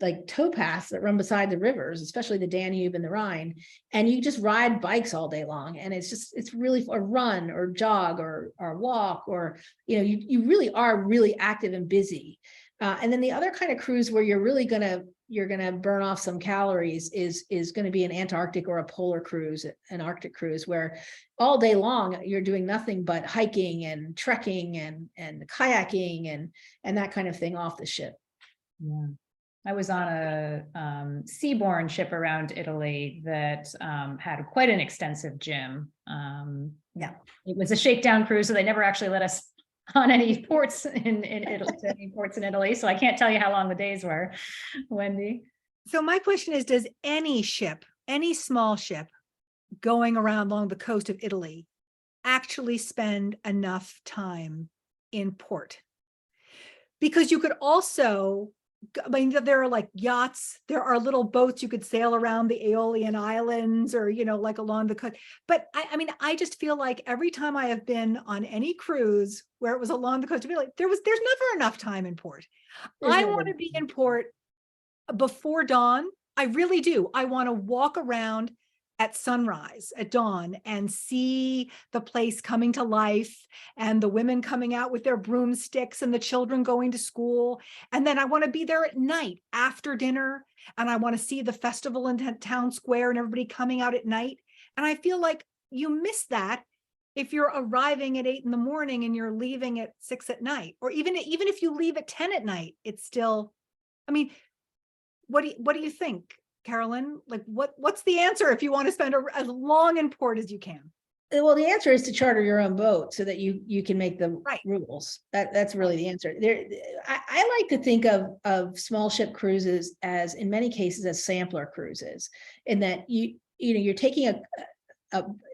like towpaths that run beside the rivers, especially the Danube and the Rhine, and you just ride bikes all day long. And it's really a run or jog or walk, or you really are really active and busy. And then the other kind of cruise where you're really gonna burn off some calories is going to be an Antarctic or a polar cruise, an Arctic cruise, where all day long you're doing nothing but hiking and trekking and kayaking and that kind of thing off the ship. Yeah. I was on a Seabourn ship around Italy that had quite an extensive gym. Yeah, it was a shakedown cruise, so they never actually let us on any ports in Italy. So I can't tell you how long the days were, Wendy. So my question is, does any ship, any small ship going around along the coast of Italy actually spend enough time in port? Because you could also, I mean, there are like yachts, there are little boats you could sail around the Aeolian Islands or, like along the coast. But I mean, I just feel like every time I have been on any cruise where it was along the coast of Italy, there's never enough time in port. I want to be in port before dawn. I really do. I want to walk around at sunrise, at dawn, and see the place coming to life and the women coming out with their broomsticks and the children going to school. And then I want to be there at night after dinner, and I want to see the festival in town square and everybody coming out at night. And I feel like you miss that if you're arriving at 8 a.m. and you're leaving at 6 p.m. or even if you leave at 10 p.m, it's still, I mean, what do you think, Carolyn? Like what's the answer if you want to spend as long in port as you can? Well, the answer is to charter your own boat so that you can make the rules. That's really the answer. I like to think of small ship cruises as, in many cases, as sampler cruises, in that you're taking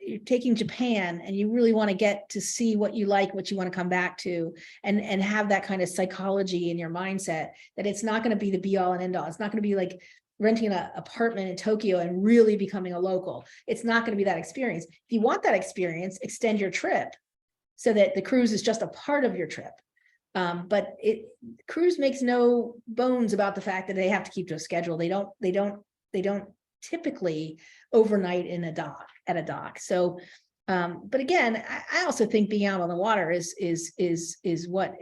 you're taking Japan and you really want to get to see what you like, what you want to come back to, and have that kind of psychology in your mindset that it's not going to be the be all and end all. It's not going to be like renting an apartment in Tokyo and really becoming a local. It's not going to be that experience. If you want that experience, extend your trip so that the cruise is just a part of your trip. But cruise makes no bones about the fact that they have to keep to a schedule. They don't typically overnight in a dock at a dock. So, but again, I also think being out on the water is what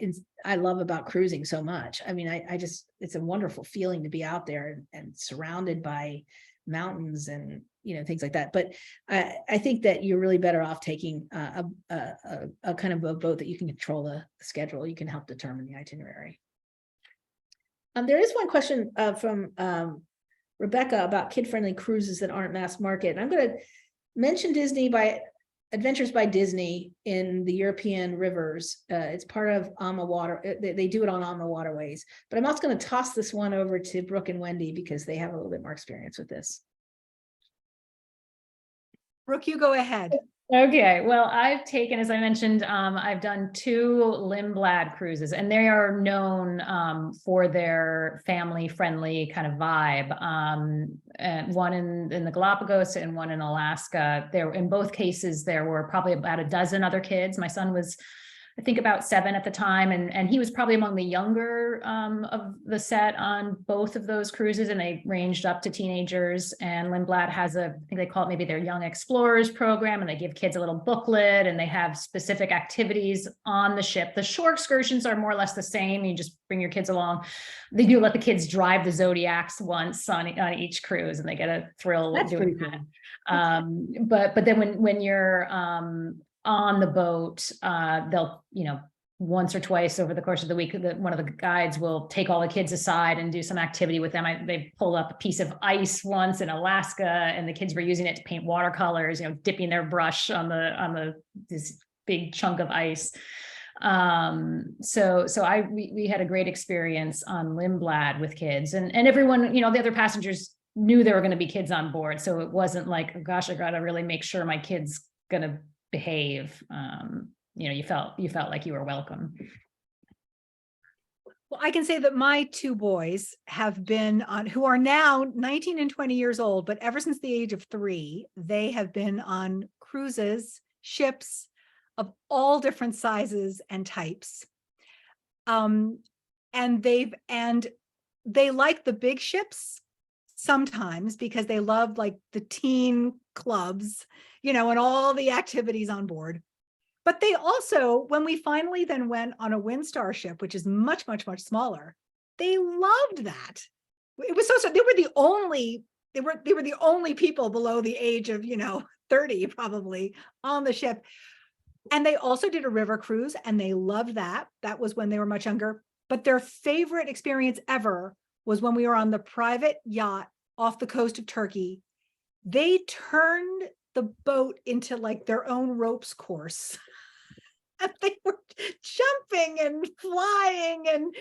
I love about cruising so much. I mean, I just, it's a wonderful feeling to be out there and surrounded by mountains and, things like that. But I think that you're really better off taking a kind of a boat that you can control the schedule. You can help determine the itinerary. There is one question from Rebecca about kid-friendly cruises that aren't mass market. And I'm going to mention Adventures by Disney in the European rivers. It's part of AMA Water. They do it on AMA Waterways. But I'm also going to toss this one over to Brooke and Wendy because they have a little bit more experience with this. Brooke, you go ahead. Okay, well, I've taken, as I mentioned, I've done 2 Lindblad cruises, and they are known for their family-friendly kind of vibe. And one in the Galapagos and one in Alaska. There, in both cases, there were probably about a dozen other kids. My son was, I think, about 7 at the time, and he was probably among the younger of the set on both of those cruises, and they ranged up to teenagers. And Lindblad has I think they call it maybe their Young Explorers program, and they give kids a little booklet, and they have specific activities on the ship. The shore excursions are more or less the same. You just bring your kids along. They do let the kids drive the Zodiacs once on each cruise, and they get a thrill doing that. But then when you're on the boat, they'll, once or twice over the course of the week, one of the guides will take all the kids aside and do some activity with them. They pulled up a piece of ice once in Alaska, and the kids were using it to paint watercolors, dipping their brush on this big chunk of ice. So we had a great experience on Lindblad with kids, and everyone, the other passengers knew there were going to be kids on board. So it wasn't like, oh gosh, I got to really make sure my kid's going to behave. You felt like you were welcome. Well, I can say that my 2 boys have been on, who are now 19 and 20 years old, but ever since the age of 3, they have been on cruises, ships of all different sizes and types. And they like the big ships sometimes because they love like the teen clubs, and all the activities on board. But they also, when we finally then went on a Windstar ship, which is much, much, much smaller, they loved that. It was so they were the only people below the age of 30 probably on the ship. And they also did a river cruise, and they loved that. That was when they were much younger. But their favorite experience ever was when we were on the private yacht off the coast of Turkey. They turned the boat into like their own ropes course. And they were jumping and flying and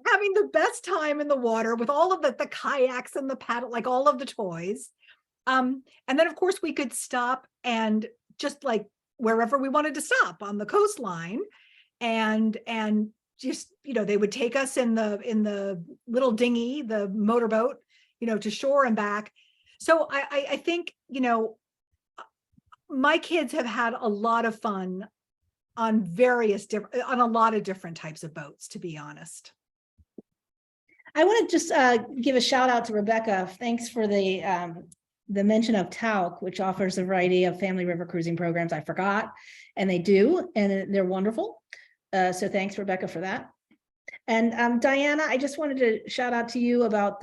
having the best time in the water with all of the kayaks and the paddle, like all of the toys. And then of course we could stop and just like wherever we wanted to stop on the coastline, and just, they would take us in the little dinghy, the motorboat, to shore and back. So I think, my kids have had a lot of fun on on a lot of different types of boats, to be honest. I want to just give a shout out to Rebecca. Thanks for the mention of Tauk, which offers a variety of family river cruising programs. I forgot, and they do, and they're wonderful. So thanks, Rebecca, for that. And Diana, I just wanted to shout out to you about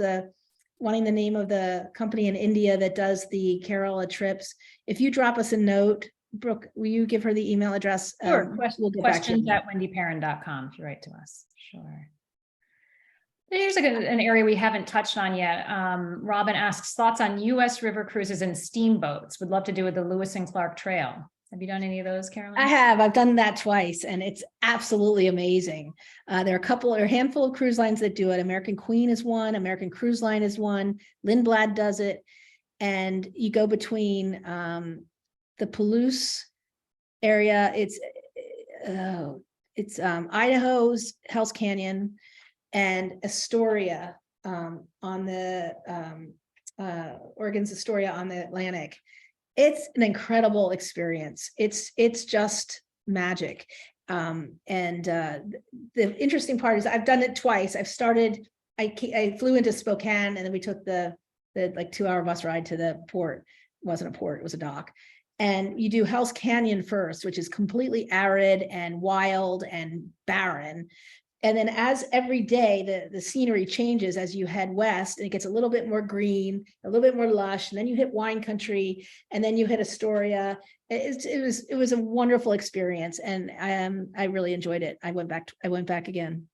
wanting the name of the company in India that does the Kerala trips. If you drop us a note, Brooke, will you give her the email address? Sure. We'll get back to you. Questions at WendyPerrin.com if you write to us. Sure. Here's an area we haven't touched on yet. Robin asks thoughts on U.S. river cruises and steamboats. Would love to do with the Lewis and Clark Trail. Have you done any of those, Carolyn? I have. I've done that twice, and it's absolutely amazing. There are a handful of cruise lines that do it. American Queen is one. American Cruise Line is one. Lindblad does it. And you go between the Palouse area. It's Idaho's Hell's Canyon and Astoria on the Oregon's Astoria on the Atlantic. It's an incredible experience. It's just magic. The interesting part is I've done it twice. I flew into Spokane, and then we took the like 2-hour bus ride to the port. It wasn't a port, it was a dock. And you do Hell's Canyon first, which is completely arid and wild and barren. And then as every day, the scenery changes as you head west, and it gets a little bit more green, a little bit more lush, and then you hit wine country, and then you hit Astoria. It was a wonderful experience, and I really enjoyed it. I went back again.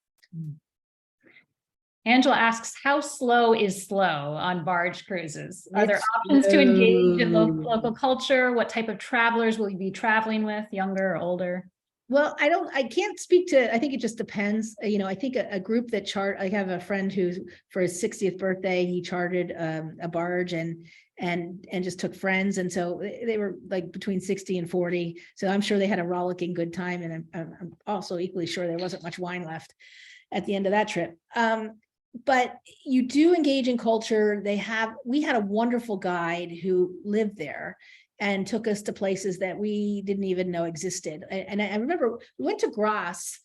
Angela asks, how slow is slow on barge cruises? Are there It's options to engage in slow. local culture? What type of travelers will you be traveling with, younger or older? Well, I can't speak to, I think it just depends. I think a group that I have a friend who, for his 60th birthday, he chartered a barge and just took friends. And so they were like between 60 and 40. So I'm sure they had a rollicking good time. And I'm also equally sure there wasn't much wine left at the end of that trip. But you do engage in culture. We had a wonderful guide who lived there and took us to places that we didn't even know existed. And I remember we went to Gras,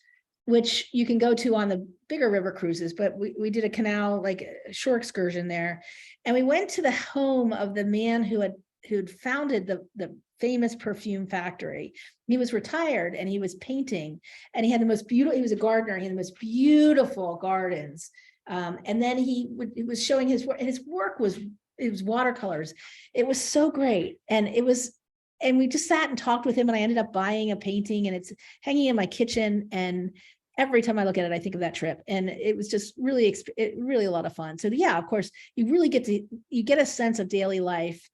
which you can go to on the bigger river cruises, but we did a canal, like a shore excursion there. And we went to the home of the man who'd founded the famous perfume factory. He was retired and he was painting, and he had the most beautiful, he was a gardener, he had the most beautiful gardens. And then he was showing his work, and his work was, it was watercolors. It was so great. And we just sat and talked with him, and I ended up buying a painting, and it's hanging in my kitchen. And every time I look at it, I think of that trip. And it was just really a lot of fun. So yeah, of course, you really you get a sense of daily life,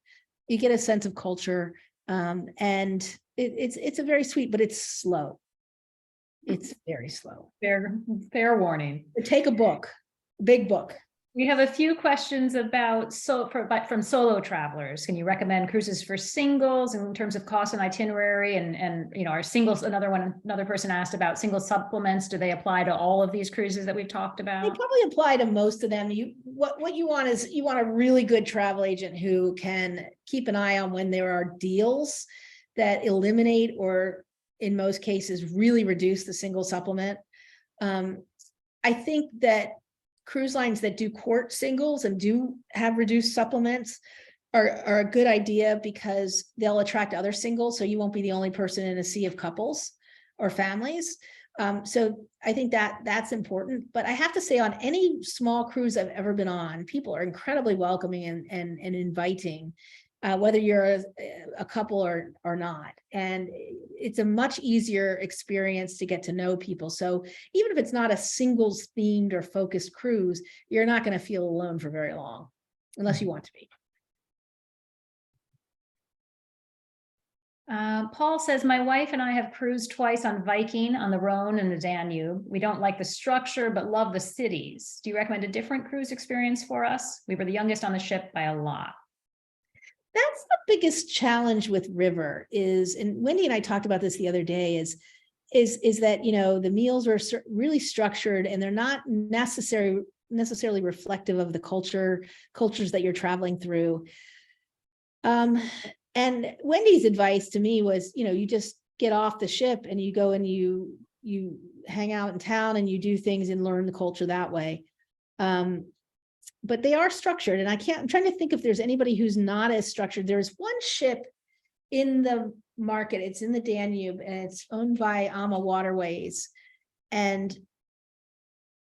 you get a sense of culture. And it's a very sweet, but it's slow. It's very slow. Fair warning. Take a book, big book. We have a few questions about from solo travelers. Can you recommend cruises for singles in terms of cost and itinerary? And are singles, another person asked about single supplements. Do they apply to all of these cruises that we've talked about? They probably apply to most of them. What you want is you want a really good travel agent who can keep an eye on when there are deals that eliminate, or in most cases really reduce, the single supplement. I think that cruise lines that do court singles and do have reduced supplements are a good idea, because they'll attract other singles. So you won't be the only person in a sea of couples or families. So I think that's important. But I have to say, on any small cruise I've ever been on, people are incredibly welcoming and inviting, whether you're a couple or not. And it's a much easier experience to get to know people. So even if it's not a singles themed or focused cruise, you're not going to feel alone for very long, unless you want to be. Paul says, my wife and I have cruised twice on Viking, on the Rhone and the Danube. We don't like the structure, but love the cities. Do you recommend a different cruise experience for us? We were the youngest on the ship by a lot. That's the biggest challenge with river is, and Wendy and I talked about this the other day, is that, the meals are really structured, and they're not necessarily reflective of the cultures that you're traveling through. And Wendy's advice to me was, you just get off the ship and you go and you hang out in town and you do things and learn the culture that way. But they are structured, and I'm trying to think if there's anybody who's not as structured. There's one ship in the market, it's in the Danube, and it's owned by waterways, and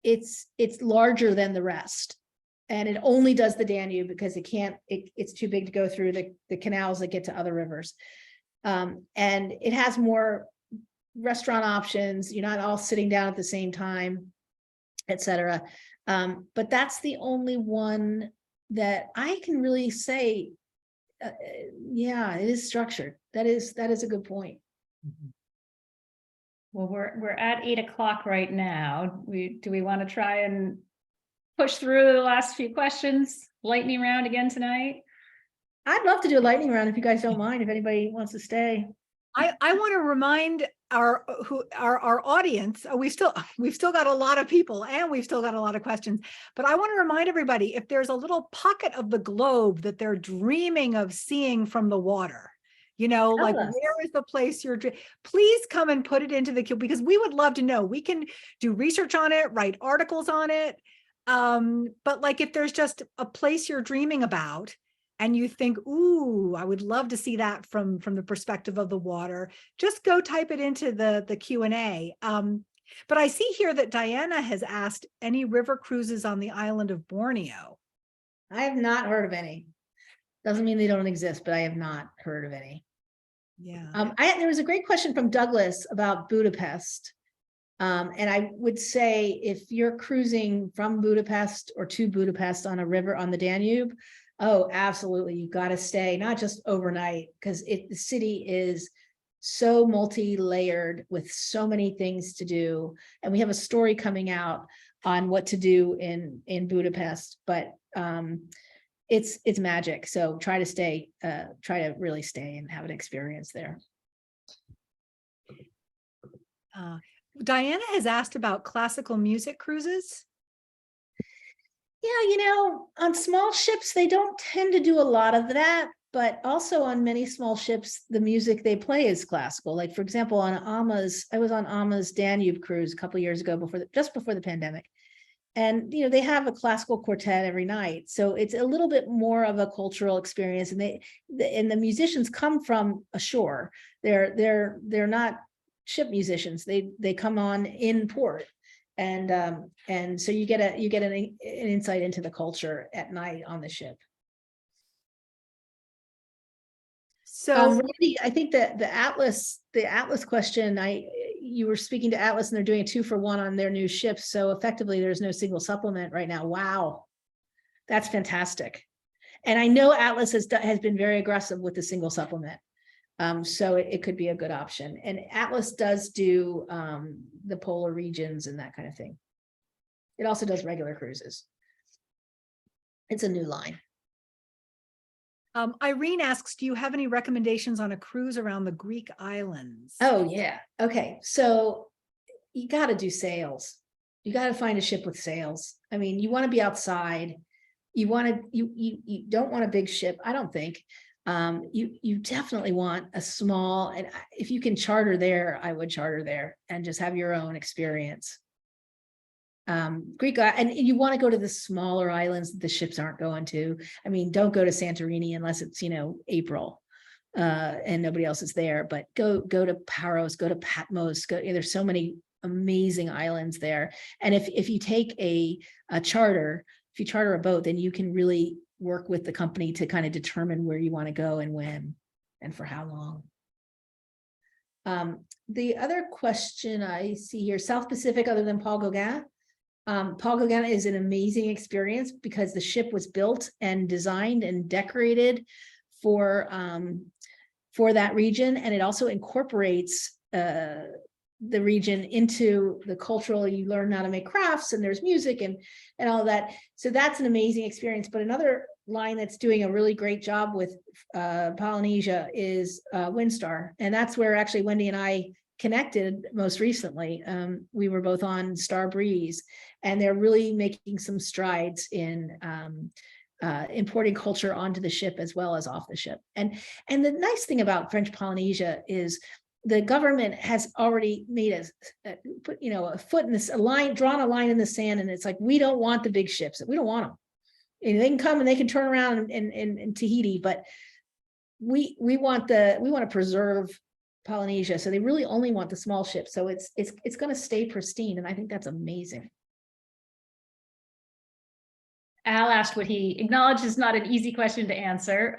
it's larger than the rest, and it only does the Danube because it's too big to go through the canals that get to other rivers. And it has more restaurant options. You're not all sitting down at the same time, etc. But that's the only one that I can really say, yeah, it is structured. That is a good point. Well, we're at 8 o'clock right now. Do we want to try and push through the last few questions? Lightning round again tonight? I'd love to do a lightning round if you guys don't mind, if anybody wants to stay. I want to remind our audience, we've still got a lot of people, and we've still got a lot of questions, but I want to remind everybody, if there's a little pocket of the globe that they're dreaming of seeing from the water, You know, Tell like us. where is the place please come and put it into the queue, because we would love to know. We can do research on it, write articles on it. But like if there's just a place you're dreaming about and you think, ooh, I would love to see that from the perspective of the water, just go type it into the Q&A. But I see here that Diana has asked any river cruises on the island of Borneo. I have not heard of any. Doesn't mean they don't exist, but I have not heard of any. Yeah. There was a great question from Douglas about Budapest. And I would say if you're cruising from Budapest or to Budapest on a river on the Danube, oh, absolutely, you've got to stay, not just overnight, because the city is so multi-layered with so many things to do. And we have a story coming out on what to do in Budapest, but it's magic. So try to really stay and have an experience there. Diana has asked about classical music cruises. Yeah, on small ships, they don't tend to do a lot of that, but also on many small ships, the music they play is classical. Like, for example, on I was on Ama's Danube cruise a couple of years ago just before the pandemic. And, they have a classical quartet every night. So it's a little bit more of a cultural experience. And the musicians come from ashore. They're not ship musicians. They come on in port. And so you get an insight into the culture at night on the ship. So Randy, I think that the Atlas question, you were speaking to Atlas and they're doing a 2-for-1 on their new ships. So effectively there's no single supplement right now. Wow. That's fantastic. And I know Atlas has been very aggressive with the single supplement. So it could be a good option. And Atlas does do the polar regions and that kind of thing. It also does regular cruises. It's a new line. Irene asks, do you have any recommendations on a cruise around the Greek islands? Oh, yeah. Okay. So you got to do sails. You got to find a ship with sails. I mean, you want to be outside. You don't want a big ship, I don't think. You definitely want a small, and if you can charter there, I would charter there and just have your own experience. Greek, and you want to go to the smaller islands that the ships aren't going to. I mean, don't go to Santorini unless it's, April and nobody else is there, but go to Paros, go to Patmos, there's so many amazing islands there. And if you take a charter, if you charter a boat, then you can really work with the company to kind of determine where you want to go and when and for how long. The other question I see here, South Pacific, other than Paul Gauguin. Paul Gauguin is an amazing experience because the ship was built and designed and decorated for that region, and it also incorporates the region into the cultural. You learn how to make crafts, and there's music and all that. So that's an amazing experience. But another line that's doing a really great job with Polynesia is Windstar, and that's where actually Wendy and I connected most recently. We were both on Star Breeze, and they're really making some strides in importing culture onto the ship as well as off the ship. And the nice thing about French Polynesia is the government has already made a foot in this, drawn a line in the sand, and it's like, we don't want the big ships. We don't want them. And they can come and they can turn around in Tahiti, but we want to preserve Polynesia. So they really only want the small ships. So it's going to stay pristine. And I think that's amazing. Al asked what he acknowledged is not an easy question to answer.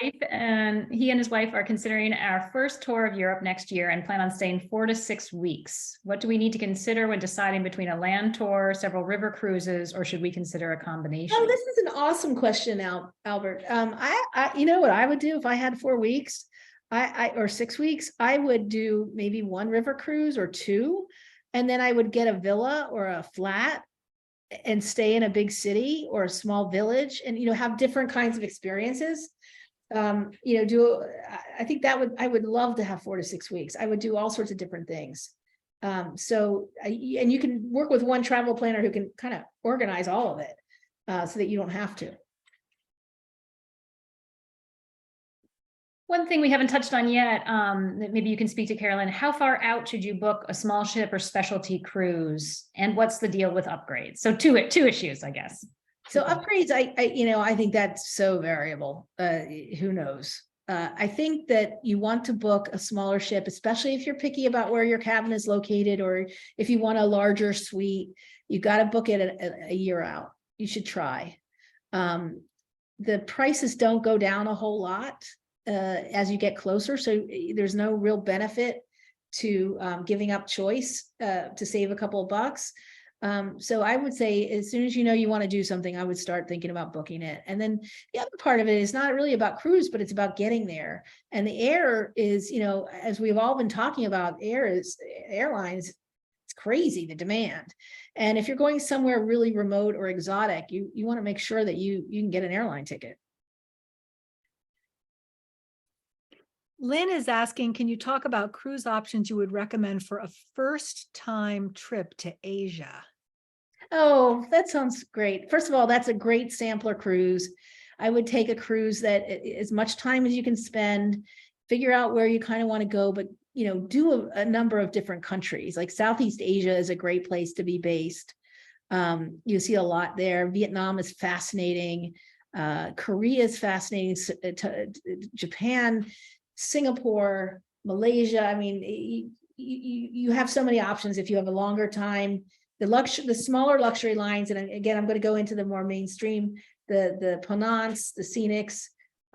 He and his wife are considering our first tour of Europe next year and plan on staying 4 to 6 weeks. What do we need to consider when deciding between a land tour, several river cruises, or should we consider a combination? Oh, this is an awesome question, Albert. You know what I would do if I had 4 weeks, or 6 weeks? I would do maybe 1 river cruise or 2, and then I would get a villa or a flat and stay in a big city or a small village, and have different kinds of experiences. I think I would love to have 4 to 6 weeks. I would do all sorts of different things. And you can work with one travel planner who can kind of organize all of it so that you don't have to. One thing we haven't touched on yet, that maybe you can speak to, Carolyn, how far out should you book a small ship or specialty cruise? And what's the deal with upgrades? So two issues, I guess. So upgrades, I think that's so variable. Who knows? I think that you want to book a smaller ship, especially if you're picky about where your cabin is located, or if you want a larger suite, you got to book it a year out. You should try. The prices don't go down a whole lot as you get closer. So there's no real benefit to giving up choice to save a couple of bucks. So I would say as soon as you know you want to do something, I would start thinking about booking it. And then the other part of it is not really about cruise, but it's about getting there. And the air is, as we've all been talking about, airlines, it's crazy, the demand. And if you're going somewhere really remote or exotic, you want to make sure that you can get an airline ticket. Lynn is asking, can you talk about cruise options you would recommend for a first-time trip to Asia? Oh, that sounds great. First of all, that's a great sampler cruise. I would take a cruise that as much time as you can spend, figure out where you kind of want to go, but do a number of different countries. Like Southeast Asia is a great place to be based. You see a lot there. Vietnam is fascinating. Korea is fascinating. Japan, Singapore, Malaysia. I mean, you have so many options if you have a longer time. The smaller luxury lines, and again, I'm going to go into the more mainstream, the Ponants, the Scenics,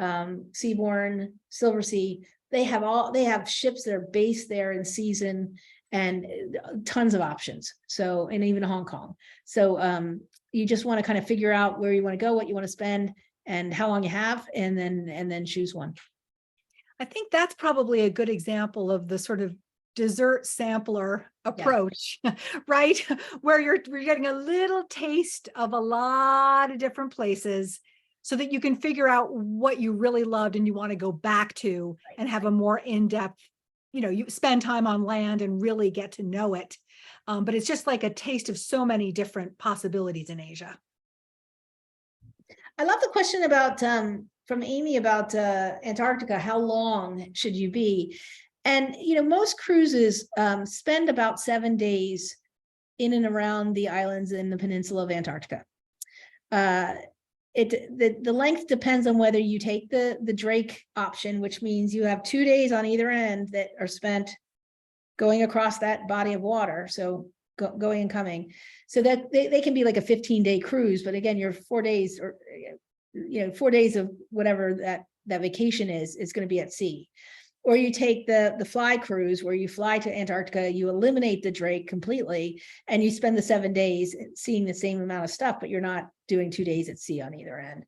Seabourn, Silversea. They have ships that are based there in season and tons of options. So, and even Hong Kong. So you just want to kind of figure out where you want to go, what you want to spend, and how long you have, and then choose one. I think that's probably a good example of the sort of dessert sampler approach, right? Where you're getting a little taste of a lot of different places so that you can figure out what you really loved and you want to go back to and have a more in-depth, you spend time on land and really get to know it. But it's just like a taste of so many different possibilities in Asia. I love the question about from Amy about Antarctica. How long should you be? And most cruises spend about 7 days in and around the islands in the peninsula of Antarctica. The length depends on whether you take the Drake option, which means you have 2 days on either end that are spent going across that body of water. So going and coming, so that they can be like a 15-day cruise. But again, your 4 days or 4 days of whatever that vacation is going to be at sea. Or you take the fly cruise where you fly to Antarctica, you eliminate the Drake completely, and you spend the 7 days seeing the same amount of stuff, but you're not doing 2 days at sea on either end.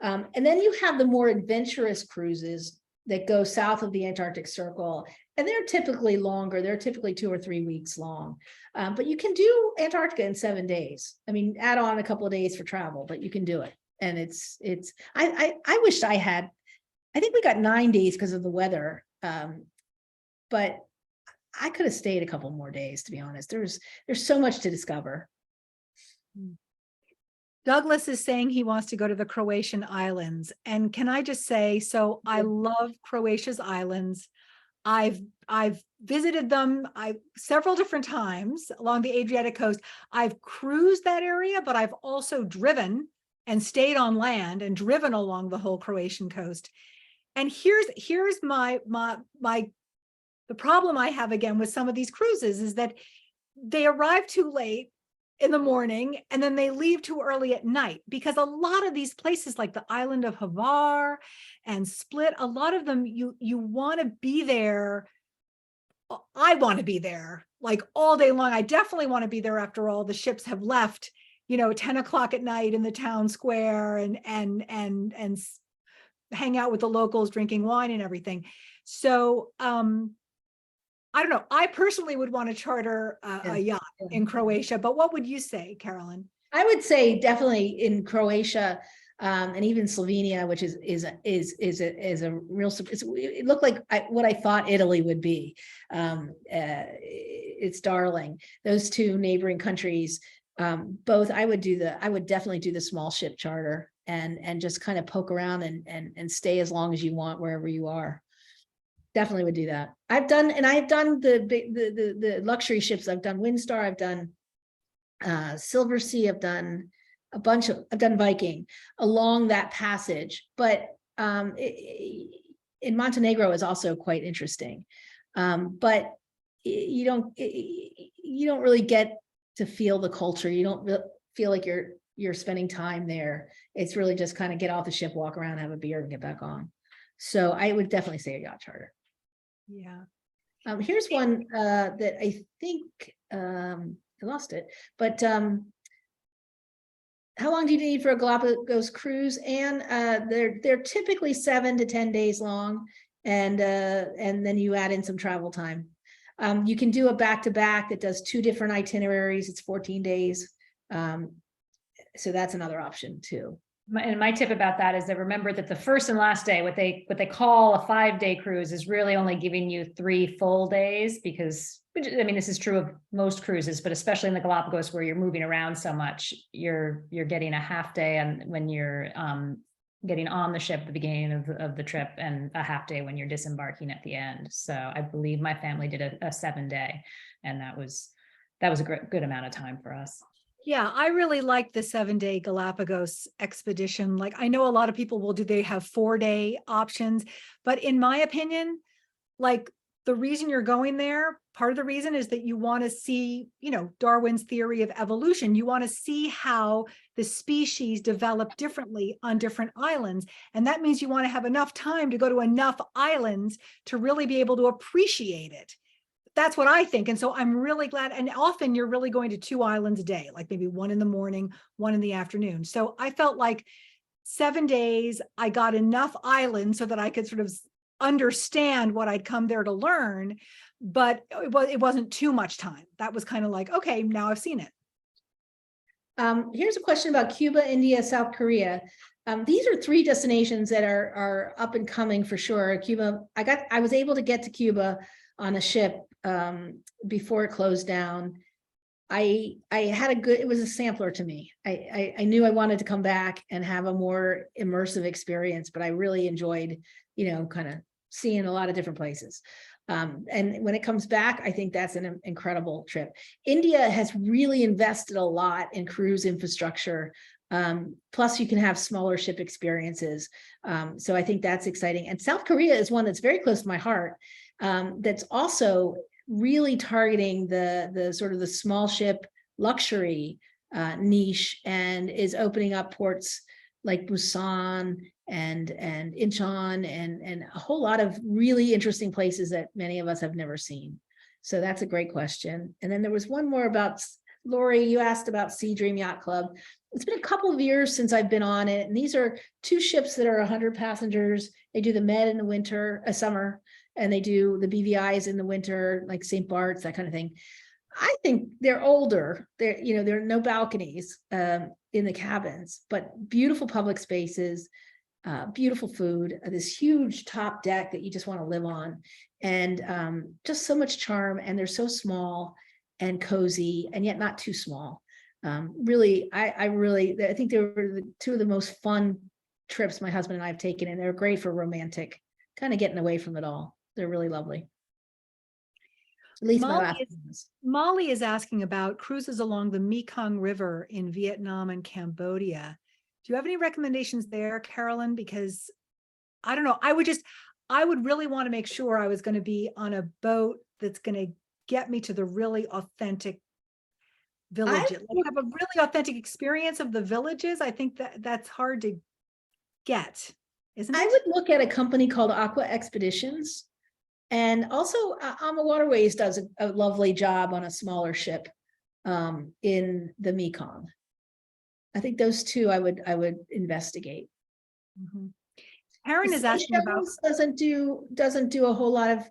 And then you have the more adventurous cruises that go south of the Antarctic Circle, and they're typically longer. They're typically 2 or 3 weeks long, but you can do Antarctica in 7 days. I mean, add on a couple of days for travel, but you can do it. And I wish I had. I think we got 9 days because of the weather. But I could have stayed a couple more days, to be honest. There's so much to discover. Douglas is saying he wants to go to the Croatian islands. And can I just say, so I love Croatia's islands. I've visited them several different times along the Adriatic coast. I've cruised that area, but I've also driven and stayed on land and driven along the whole Croatian coast. And here's the problem I have again with some of these cruises is that they arrive too late in the morning and then they leave too early at night, because a lot of these places like the island of Hvar and Split, a lot of them you want to be there. I want to be there like all day long. I definitely want to be there after all the ships have left, 10 o'clock at night in the town square and hang out with the locals drinking wine and everything. So I don't know. I personally would want to charter a yacht in Croatia, but what would you say, Carolyn? I would say definitely in Croatia and even Slovenia, which is a real. It looked like what I thought Italy would be. It's darling. Those two neighboring countries, both. I would definitely do the small ship charter and just kind of poke around and stay as long as you want wherever you are. Definitely would do that. I've done the luxury ships. I've done Windstar, I've done Silver Sea, I've done I've done Viking along that passage, but in Montenegro is also quite interesting. But you don't really get to feel the culture. You don't feel like you're spending time there. It's really just kind of get off the ship, walk around, have a beer, and get back on. So I would definitely say a yacht charter. Yeah. Here's one that I think I lost it, but how long do you need for a Galapagos cruise? And they're typically 7 to 10 days long, and then you add in some travel time. You can do a back-to-back that does 2 different itineraries. It's 14 days. So that's another option too. And my tip about that is that remember that the first and last day, what they call a 5-day cruise, is really only giving you 3 full days, because I mean, this is true of most cruises, but especially in the Galapagos where you're moving around so much, you're getting a half day and when you're getting on the ship at the beginning of the trip, and a half day when you're disembarking at the end. So I believe my family did a 7-day, and that was a good amount of time for us. Yeah, I really like the 7-day Galapagos expedition. Like, I know a lot of people they have 4-day options, but in my opinion, like, the reason you're going there, part of the reason is that you want to see, Darwin's theory of evolution. You want to see how the species develop differently on different islands. And that means you want to have enough time to go to enough islands to really be able to appreciate it. That's what I think. And so I'm really glad. And often you're really going to 2 islands a day, like maybe 1 in the morning, 1 in the afternoon. So I felt like 7 days, I got enough islands so that I could sort of understand what I'd come there to learn, but it wasn't too much time. That was kind of like, okay, now I've seen it. Here's a question about Cuba, India, South Korea. These are 3 destinations that are up and coming for sure. Cuba, I was able to get to Cuba on a ship before it closed down. I had it was a sampler to me. I knew I wanted to come back and have a more immersive experience, but I really enjoyed, kind of seeing a lot of different places. And when it comes back, I think that's an incredible trip. India has really invested a lot in cruise infrastructure. Plus you can have smaller ship experiences. So I think that's exciting. And South Korea is one that's very close to my heart. That's also really targeting the sort of the small ship luxury niche, and is opening up ports like Busan and Incheon and a whole lot of really interesting places that many of us have never seen. So that's a great question. And then there was one more about, Lori, you asked about Sea Dream Yacht Club. It's been a couple of years since I've been on it. And these are 2 ships that are 100 passengers. They do the Med in the summer, and they do the BVIs in the winter, like St. Bart's, that kind of thing. I think they're older. There are no balconies in the cabins, but beautiful public spaces, beautiful food, this huge top deck that you just want to live on, and just so much charm. And they're so small and cozy, and yet not too small. Really, I think they were 2 of the most fun trips my husband and I have taken, and they're great for romantic, kind of getting away from it all. They're really lovely. At least Molly is asking about cruises along the Mekong River in Vietnam and Cambodia. Do you have any recommendations there, Carolyn? Because I don't know, I would really want to make sure I was going to be on a boat that's going to get me to the really authentic villages. Like, have a really authentic experience of the villages. I think that's hard to get, isn't it? I would look at a company called Aqua Expeditions. And also AMA Waterways does a lovely job on a smaller ship in the Mekong. I think those 2 I would investigate. Mm-hmm. Aaron is asking about doesn't do a whole lot of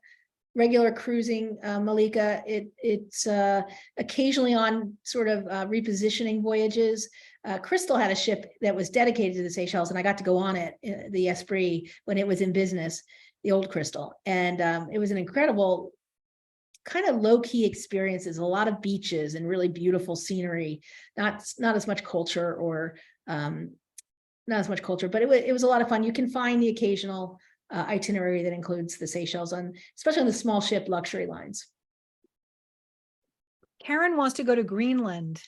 regular cruising, Malika. It's occasionally on sort of repositioning voyages. Crystal had a ship that was dedicated to the Seychelles, and I got to go on it, the Esprit, when it was in business, the old Crystal. And it was an incredible kind of low-key experiences, a lot of beaches and really beautiful scenery, not as much culture, but it was a lot of fun. You can find the occasional itinerary that includes the Seychelles, especially on the small ship luxury lines. Karen wants to go to Greenland.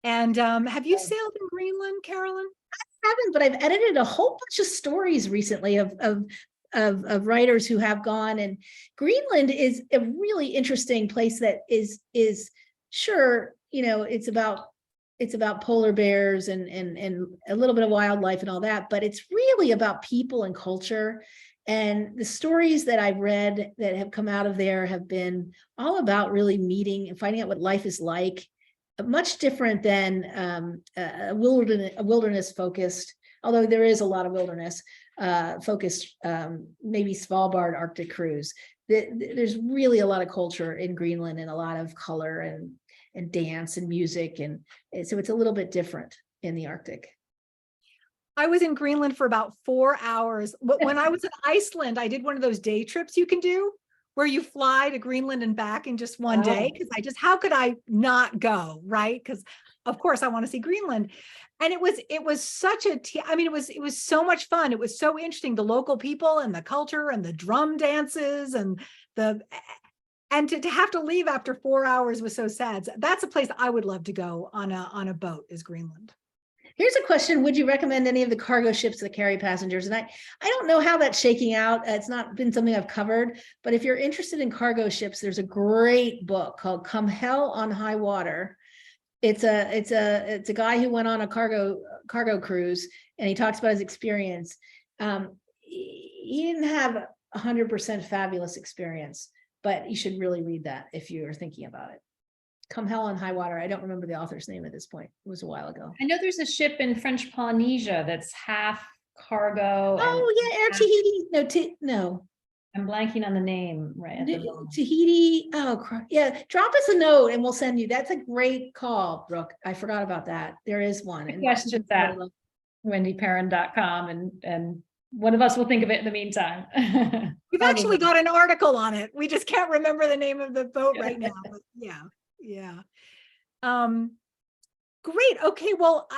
And have you sailed in Greenland, Carolyn? I haven't, but I've edited a whole bunch of stories recently of writers who have gone, and Greenland is a really interesting place that is sure, it's about polar bears and a little bit of wildlife and all that, but it's really about people and culture. And the stories that I've read that have come out of there have been all about really meeting and finding out what life is like, much different than a wilderness focused, although there is a lot of wilderness focused, maybe Svalbard Arctic cruise. There's really a lot of culture in Greenland and a lot of color and dance and music. And so it's a little bit different in the Arctic. I was in Greenland for about 4 hours. When I was in Iceland, I did one of those day trips you can do where you fly to Greenland and back in just one day. Because how could I not go, right? Because of course I want to see Greenland. And it was such it was so much fun. It was so interesting. The local people and the culture and the drum dances and to have to leave after 4 hours was so sad. So that's a place I would love to go on a boat, is Greenland. Here's a question. Would you recommend any of the cargo ships that carry passengers? And I don't know how that's shaking out. It's not been something I've covered, but if you're interested in cargo ships, there's a great book called Come Hell on High Water. It's a guy who went on a cargo cruise, and he talks about his experience. He didn't have 100% fabulous experience, but you should really read that if you are thinking about it. Come Hell on High Water. I don't remember the author's name at this point. It was a while ago. I know there's a ship in French Polynesia that's half cargo. Oh yeah, Air Tahiti. No. I'm blanking on the name right at the moment. Tahiti. Oh, yeah. Drop us a note and we'll send you. That's a great call, Brooke. I forgot about that. There is one. The questions at WendyPerrin.com, and one of us will think of it in the meantime. We've actually got an article on it. We just can't remember the name of the boat right now. But yeah. Great. Okay. Well,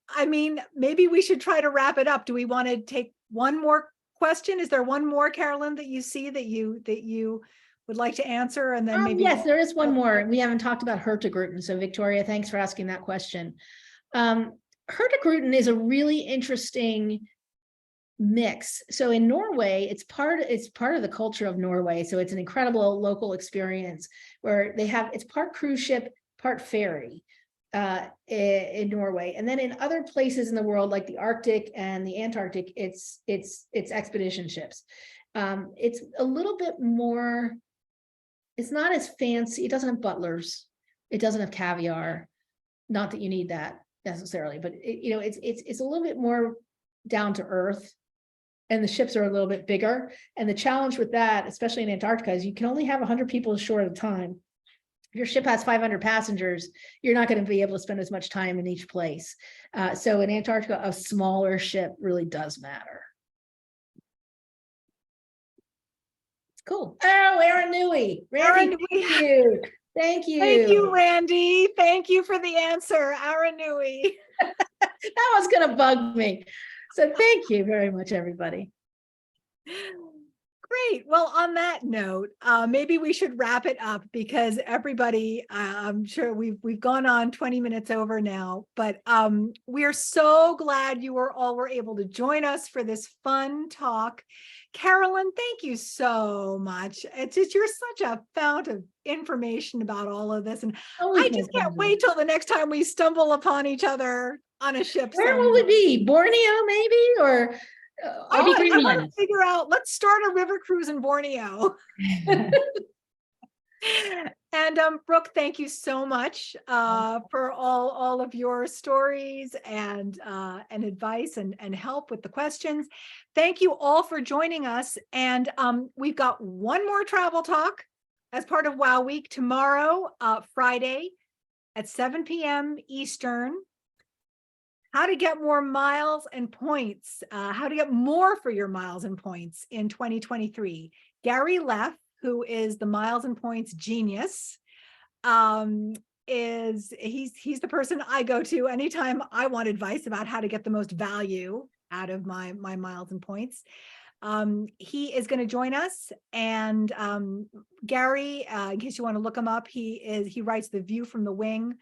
I mean, maybe we should try to wrap it up. Do we want to take one more question? Is there one more, Carolyn, that you see that you would like to answer? And then maybe yes, there is one more. We haven't talked about Hurtigruten. So Victoria, thanks for asking that question. Hurtigruten is a really interesting mix. So in Norway, it's part of the culture of Norway. So it's an incredible local experience where it's part cruise ship, part ferry in Norway. And then in other places in the world, like the Arctic and the Antarctic, it's expedition ships. It's a little bit more, it's not as fancy. It doesn't have butlers. It doesn't have caviar. Not that you need that necessarily, but it's a little bit more down to earth. And the ships are a little bit bigger. And the challenge with that, especially in Antarctica, is you can only have 100 people ashore at a time. If your ship has 500 passengers, you're not going to be able to spend as much time in each place. So in Antarctica, a smaller ship really does matter. Cool. Oh, Aaron Nui. Randy, thank you. Thank you. Thank you, Randy. Thank you for the answer, Aaron Nui. That was going to bug me. So thank you very much, everybody. Great. Well, on that note, maybe we should wrap it up because everybody, I'm sure we've gone on 20 minutes over now, but we are so glad you all were able to join us for this fun talk. Carolyn, thank you so much. You're such a fount of information about all of this. And I just can't wait till the next time we stumble upon each other on a ship. Where will we be? Borneo, maybe? Or I want to figure out, let's start a river cruise in Borneo. And Brooke, thank you so much for all of your stories and advice and help with the questions. Thank you all for joining us. And we've got one more travel talk as part of Wow Week tomorrow, Friday at 7 p.m. Eastern. How to get more miles and points, how to get more for your miles and points in 2023. Gary Leff, who is the miles and points genius, he's the person I go to anytime I want advice about how to get the most value out of my miles and points. He is going to join us, and Gary, in case you want to look him up, he writes the View from the Wing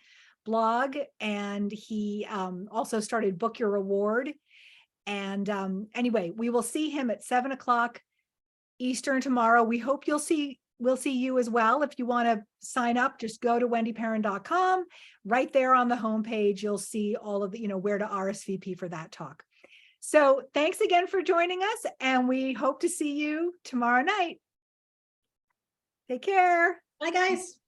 blog, and he also started Book Your Reward. And anyway, we will see him at 7:00 Eastern tomorrow. We hope we'll see you as well. If you want to sign up, just go to WendyPerrin.com. Right there on the homepage, you'll see all of the, where to RSVP for that talk. So thanks again for joining us, and we hope to see you tomorrow night. Take care. Bye, guys.